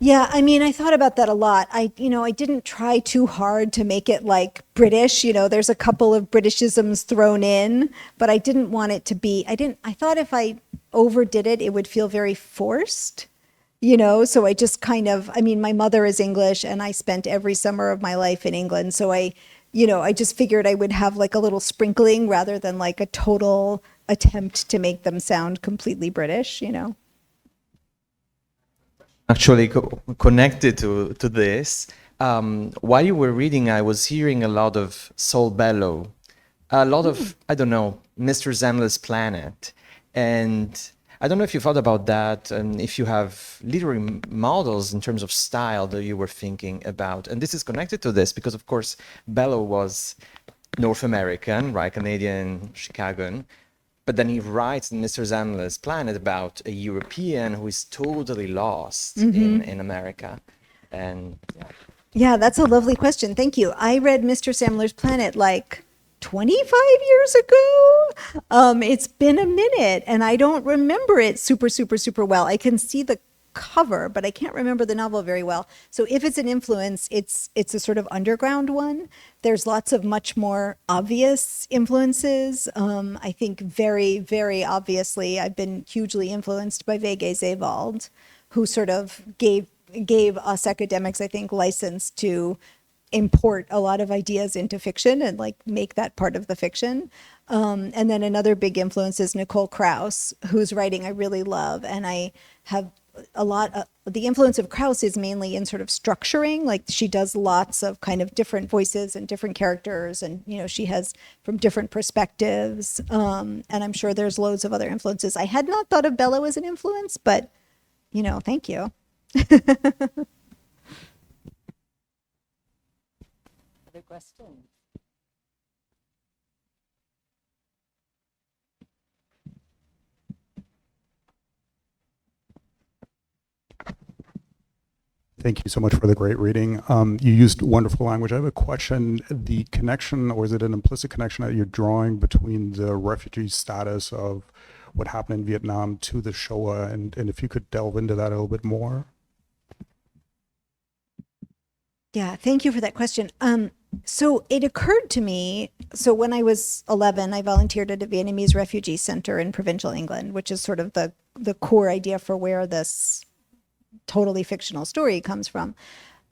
Yeah, I mean, I thought about that a lot. I didn't try too hard to make it like British. There's a couple of Britishisms thrown in, but I didn't want it to be, I thought if I overdid it, it would feel very forced, so I just I mean, my mother is English and I spent every summer of my life in England. So I just figured I would have like a little sprinkling rather than like a total attempt to make them sound completely British. Actually connected to this. While you were reading, I was hearing a lot of Soul Bellow, a lot of, I don't know, Mr. Zemler's Planet. And I don't know if you thought about that and if you have literary models in terms of style that you were thinking about. And this is connected to this because, of course, Bellow was North American, right? Canadian, Chicagoan. But then he writes in Mr. Zemler's Planet about a European who is totally lost in America. And yeah. Yeah, that's a lovely question. Thank you. I read Mr. Samler's Planet like 25 years ago. It's been a minute and I don't remember it super, super, super well. I can see the cover, but I can't remember the novel very well. So if it's an influence, it's a sort of underground one. There's lots of much more obvious influences. I think very, very obviously, I've been hugely influenced by Vege Zewald, who sort of gave us academics, I think, license to import a lot of ideas into fiction and like make that part of the fiction. And then another big influence is Nicole Krauss, whose writing I really love. And I have a lot of the influence of Krauss is mainly in sort of structuring. Like she does lots of kind of different voices and different characters. And, she has from different perspectives. And I'm sure there's loads of other influences. I had not thought of Bellow as an influence, but, thank you. Other questions? Thank you so much for the great reading. You used wonderful language. I have a question. The connection, or is it an implicit connection that you're drawing between the refugee status of what happened in Vietnam to the Shoah? And if you could delve into that a little bit more. Yeah, thank you for that question. So it occurred to me, so when I was 11, I volunteered at a Vietnamese refugee center in provincial England, which is sort of the core idea for where this totally fictional story comes from.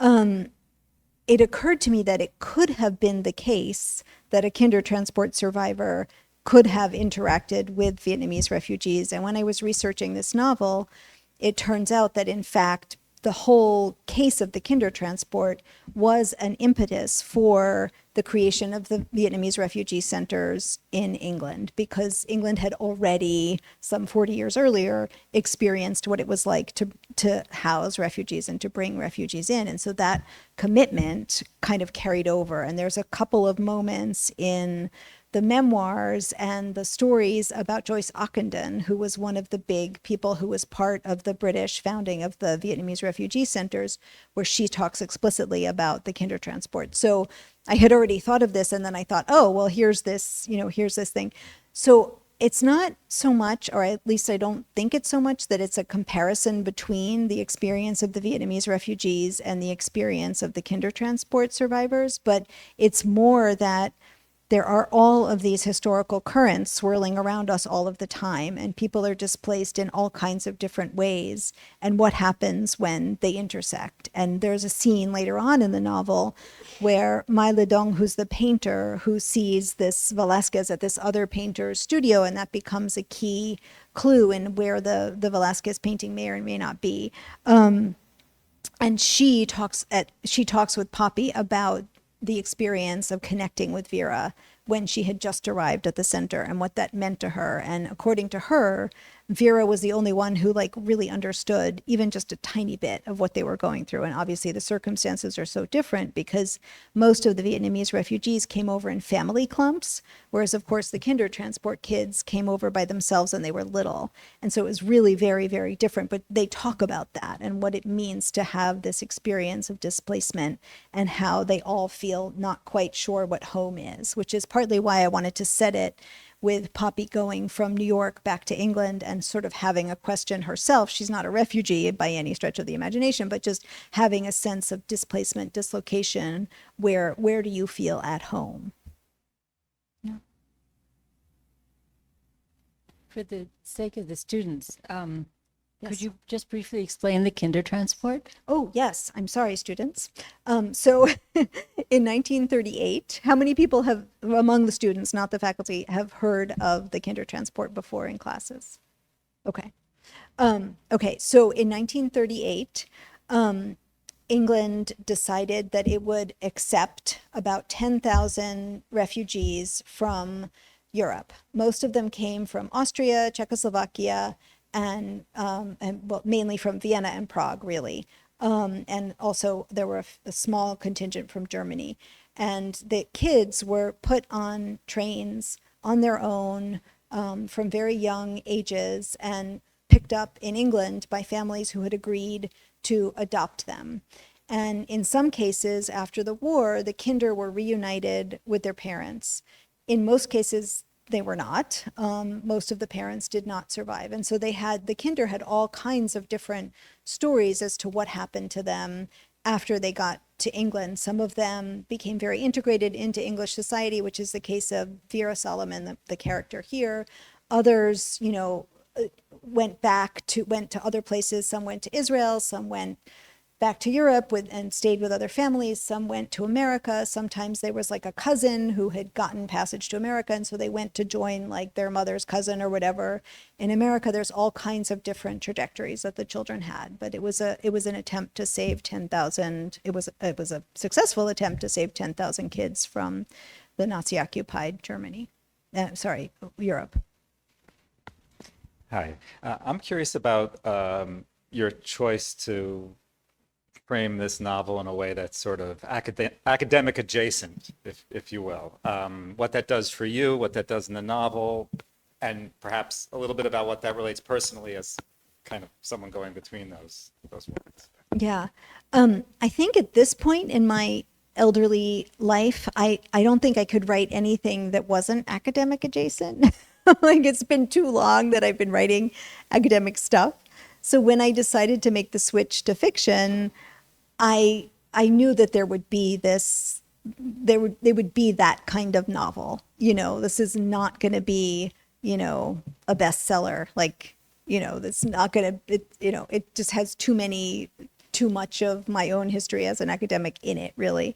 It occurred to me that it could have been the case that a Kindertransport survivor could have interacted with Vietnamese refugees. And when I was researching this novel, it turns out that in fact, the whole case of the Kindertransport was an impetus for the creation of the Vietnamese refugee centers in England, because England had already, some 40 years earlier, experienced what it was like to house refugees and to bring refugees in. And so that commitment kind of carried over. And there's a couple of moments in the memoirs and the stories about Joyce Ockenden, who was one of the big people who was part of the British founding of the Vietnamese refugee centers, where she talks explicitly about the Kindertransport. So I had already thought of this, and then I thought, oh, well, here's this thing. So it's not so much, or at least I don't think it's so much, that it's a comparison between the experience of the Vietnamese refugees and the experience of the Kindertransport survivors, but it's more that there are all of these historical currents swirling around us all of the time, and people are displaced in all kinds of different ways, and what happens when they intersect. And there's a scene later on in the novel where Mai Ledong, who's the painter, who sees this Velasquez at this other painter's studio, and that becomes a key clue in where the Velasquez painting may or may not be. And she talks with Poppy about the experience of connecting with Vera when she had just arrived at the center and what that meant to her. And according to her, Vera was the only one who like really understood even just a tiny bit of what they were going through. And obviously the circumstances are so different because most of the Vietnamese refugees came over in family clumps, whereas of course the Kindertransport kids came over by themselves and they were little. And so it was really very, very different, but they talk about that and what it means to have this experience of displacement and how they all feel not quite sure what home is, which is partly why I wanted to set it with Poppy going from New York back to England and sort of having a question herself. She's not a refugee by any stretch of the imagination, but just having a sense of displacement, dislocation. Where do you feel at home? For the sake of the students, Yes. could you just briefly explain the Kindertransport? Oh, yes. I'm sorry, students. So in 1938, how many people have, among the students, not the faculty, have heard of the Kindertransport before in classes? Okay. Okay, so in 1938, England decided that it would accept about 10,000 refugees from Europe. Most of them came from Austria, Czechoslovakia, and well, mainly from Vienna and Prague, really. And also there were a small contingent from Germany. And the kids were put on trains on their own from very young ages and picked up in England by families who had agreed to adopt them. And in some cases, after the war, the kinder were reunited with their parents. In most cases, they were not. Most of the parents did not survive. And so the kinder had all kinds of different stories as to what happened to them after they got to England. Some of them became very integrated into English society, which is the case of Vera Solomon, the character here. Others, you know, went to other places. Some went to Israel, some went back to Europe and stayed with other families. Some went to America. Sometimes there was like a cousin who had gotten passage to America, and so they went to join like their mother's cousin or whatever. In America, there's all kinds of different trajectories that the children had, but it was an attempt to save 10,000. It was a successful attempt to save 10,000 kids from the Nazi-occupied Europe. Hi, I'm curious about your choice to frame this novel in a way that's sort of academic adjacent, if you will. What that does for you, what that does in the novel, and perhaps a little bit about what that relates personally as kind of someone going between those worlds. Yeah. I think at this point in my elderly life, I don't think I could write anything that wasn't academic adjacent. Like it's been too long that I've been writing academic stuff. So when I decided to make the switch to fiction, I knew that there would be there would be that kind of novel. You know, this is not going to be, you know, a bestseller. Like, you know, that's not going to, it just has too much of my own history as an academic in it, really.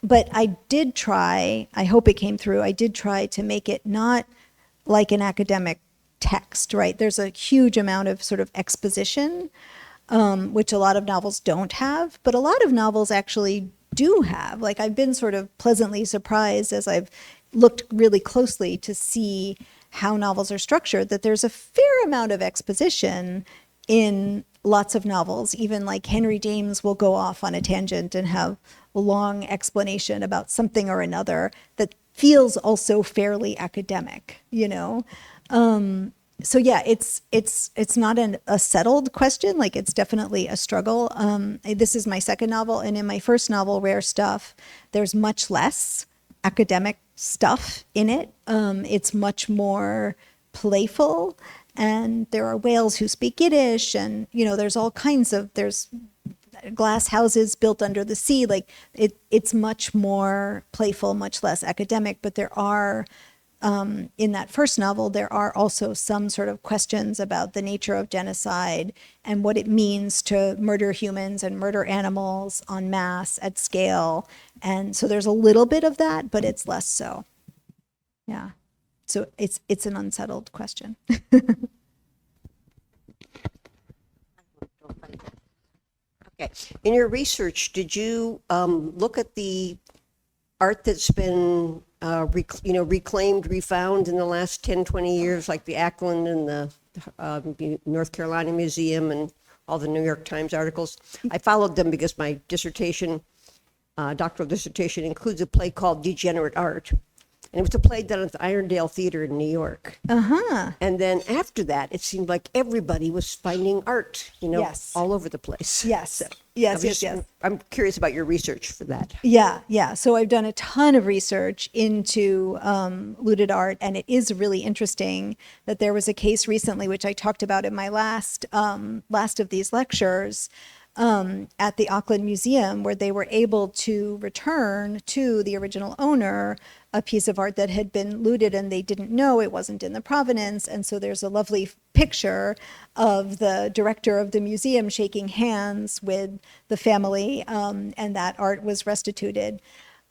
But I did try, I hope it came through, I did try to make it not like an academic text, right? There's a huge amount of sort of exposition, which a lot of novels don't have, but a lot of novels actually do have. Like I've been sort of pleasantly surprised as I've looked really closely to see how novels are structured, that there's a fair amount of exposition in lots of novels. Even like Henry James will go off on a tangent and have a long explanation about something or another that feels also fairly academic, you know? So yeah, it's not a settled question. Like it's definitely a struggle. This is my second novel, and in my first novel, Rare Stuff, there's much less academic stuff in it. It's much more playful, and there are whales who speak Yiddish, and you know, there's glass houses built under the sea. Like it's much more playful, much less academic, but there are in that first novel, there are also some sort of questions about the nature of genocide and what it means to murder humans and murder animals en masse at scale. And so there's a little bit of that, but it's less so. Yeah. So it's an unsettled question. Okay. In your research, did you look at the art that's been reclaimed, refound in the last 10, 20 years, like the Ackland and the North Carolina Museum and all the New York Times articles? I followed them because my dissertation, doctoral dissertation, includes a play called Degenerate Art. And it was a play done at the Irondale Theater in New York. Uh-huh. And then after that, it seemed like everybody was finding art, Yes. all over the place. Yes. So Yes, I'm yes, yes. I'm curious about your research for that. Yeah, yeah. So I've done a ton of research into looted art, and it is really interesting that there was a case recently, which I talked about in my last of these lectures, at the Auckland Museum, where they were able to return to the original owner a piece of art that had been looted, and they didn't know it wasn't in the provenance. And so there's a lovely picture of the director of the museum shaking hands with the family, and that art was restituted.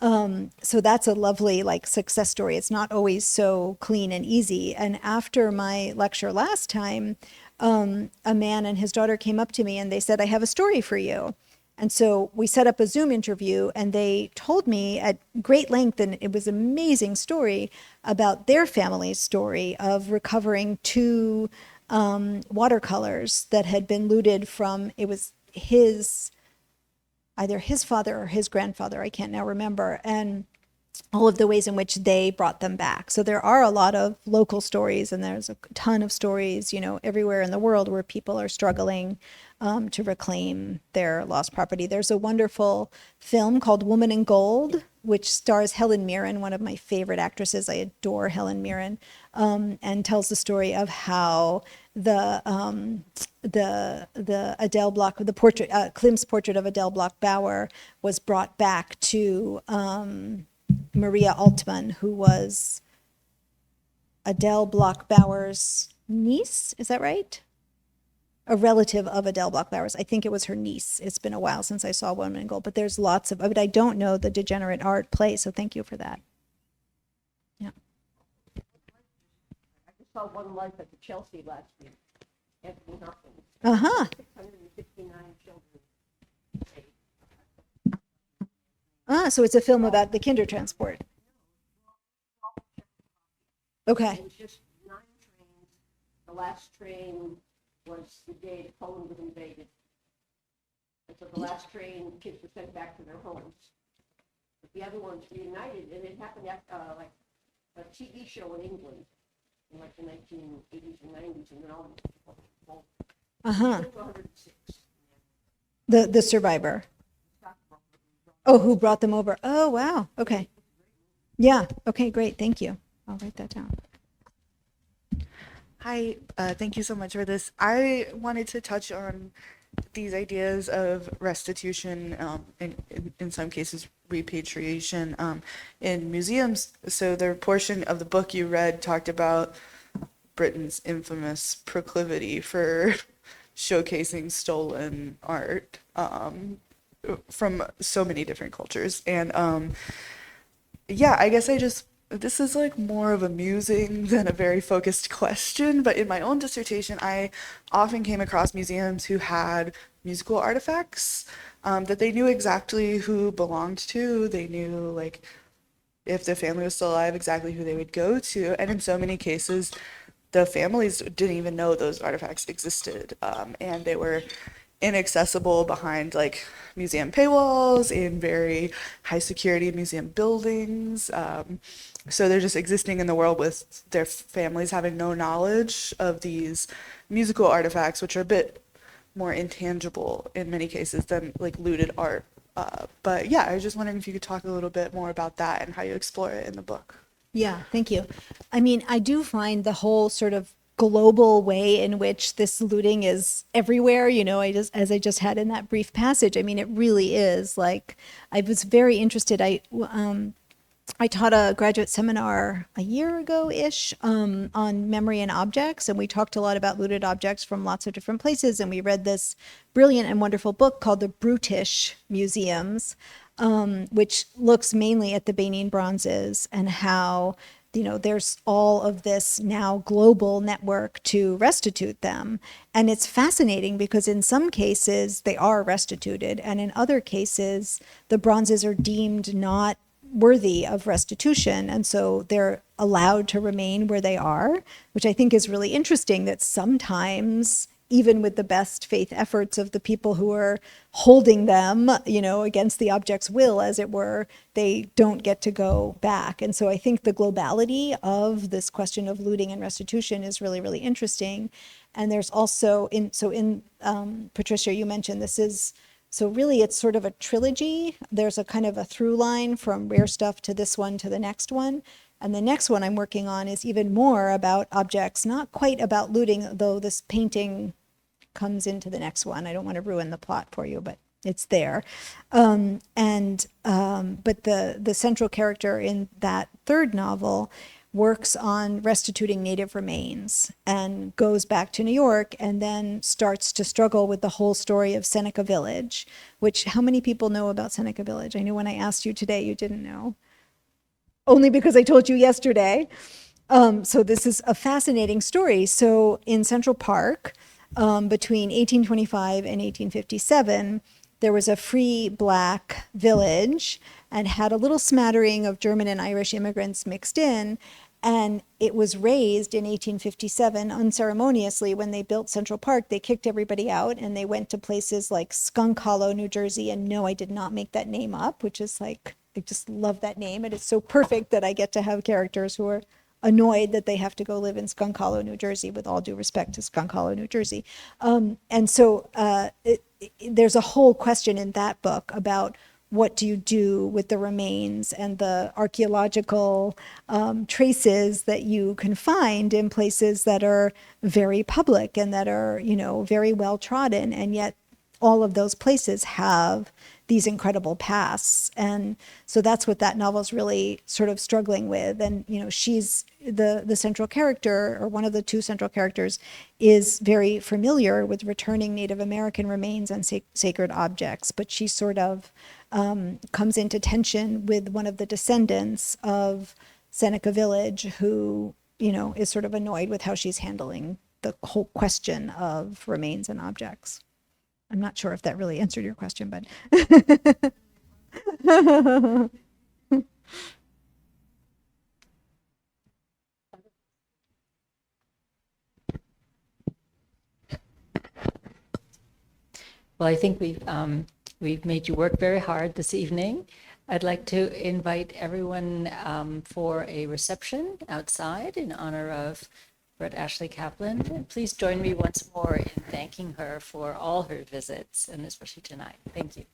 So that's a lovely success story. It's not always so clean and easy. And after my lecture last time, a man and his daughter came up to me and they said, "I have a story for you." And so we set up a Zoom interview, and they told me at great length, and it was an amazing story about their family's story of recovering two watercolors that had been looted from, it was either his father or his grandfather, I can't now remember, and all of the ways in which they brought them back. So there are a lot of local stories, and there's a ton of stories, everywhere in the world where people are struggling to reclaim their lost property. There's a wonderful film called Woman in Gold, which stars Helen Mirren, one of my favorite actresses. I adore Helen Mirren, and tells the story of how the Adele Bloch, the portrait, Klimt's portrait of Adele Bloch Bauer was brought back to Maria Altman, who was Adele Bloch Bauer's niece. Is that right? A relative of Adele Bloch Bauer's. I think it was her niece. It's been a while since I saw Woman in Gold, but there's lots of it. I don't know the Degenerate Art play, so thank you for that. Yeah. I just saw One Life at the Chelsea last week. Anthony Hopkins. Uh-huh. 659 children. So it's a film about the Kindertransport. Okay. It was just 9 trains. The last train was the day that Poland was invaded. And so the last train, kids were sent back to their homes. But the other ones reunited, and it happened after like a TV show in England in like the 1980s and 90s, and then all these people. Uh-huh. 106. The survivor. Oh, who brought them over? Oh, wow. Okay. Yeah. Okay, great. Thank you. I'll write that down. Hi, thank you so much for this. I wanted to touch on these ideas of restitution, in some cases repatriation, in museums. So the portion of the book you read talked about Britain's infamous proclivity for showcasing stolen art from so many different cultures. And yeah, I guess this is like more of a musing than a very focused question, but in my own dissertation, I often came across museums who had musical artifacts that they knew exactly who belonged to. They knew, like, if the family was still alive, exactly who they would go to. And in so many cases, the families didn't even know those artifacts existed, and they were inaccessible behind like museum paywalls in very high security museum buildings. So they're just existing in the world with their families having no knowledge of these musical artifacts, which are a bit more intangible in many cases than like looted art. But yeah, I was just wondering if you could talk a little bit more about that and how you explore it in the book. Yeah, thank you. I mean, I do find the whole sort of global way in which this looting is everywhere, as I just had in that brief passage. I mean, it really is like, I was very interested. I taught a graduate seminar a year ago-ish on memory and objects, and we talked a lot about looted objects from lots of different places, and we read this brilliant and wonderful book called The Brutish Museums, which looks mainly at the Benin bronzes and how there's all of this now global network to restitute them. And it's fascinating because in some cases they are restituted, and in other cases the bronzes are deemed not worthy of restitution, and so they're allowed to remain where they are, which I think is really interesting, that sometimes even with the best faith efforts of the people who are holding them, against the object's will, as it were, they don't get to go back. And so I think the globality of this question of looting and restitution is really, really interesting. And there's also Patricia, you mentioned this is, so really it's sort of a trilogy. There's a kind of a through line from rare stuff to this one to the next one. And the next one I'm working on is even more about objects, not quite about looting, though this painting comes into the next one. I don't want to ruin the plot for you, but it's there. But the central character in that third novel works on restituting native remains and goes back to New York and then starts to struggle with the whole story of Seneca Village, which, how many people know about Seneca Village? I know when I asked you today, you didn't know. Only because I told you yesterday. So this is a fascinating story. So in Central Park, between 1825 and 1857, there was a free Black village and had a little smattering of German and Irish immigrants mixed in. And it was razed in 1857 unceremoniously. When they built Central Park, they kicked everybody out and they went to places like Skunk Hollow, New Jersey. And no, I did not make that name up, which is like, I just love that name. And it's so perfect that I get to have characters who are annoyed that they have to go live in Skunk Hollow, New Jersey, with all due respect to Skunk Hollow, New Jersey. And so there's a whole question in that book about what do you do with the remains and the archaeological traces that you can find in places that are very public and that are, very well trodden, and yet all of those places have these incredible pasts. And so that's what that novel's really sort of struggling with. And, she's the central character, or one of the two central characters, is very familiar with returning Native American remains and sacred objects, but she sort of comes into tension with one of the descendants of Seneca Village, who, is sort of annoyed with how she's handling the whole question of remains and objects. I'm not sure if that really answered your question, but. Well, I think we've made you work very hard this evening. I'd like to invite everyone for a reception outside in honor of Brett Ashley Kaplan. And please join me once more in thanking her for all her visits, and especially tonight. Thank you.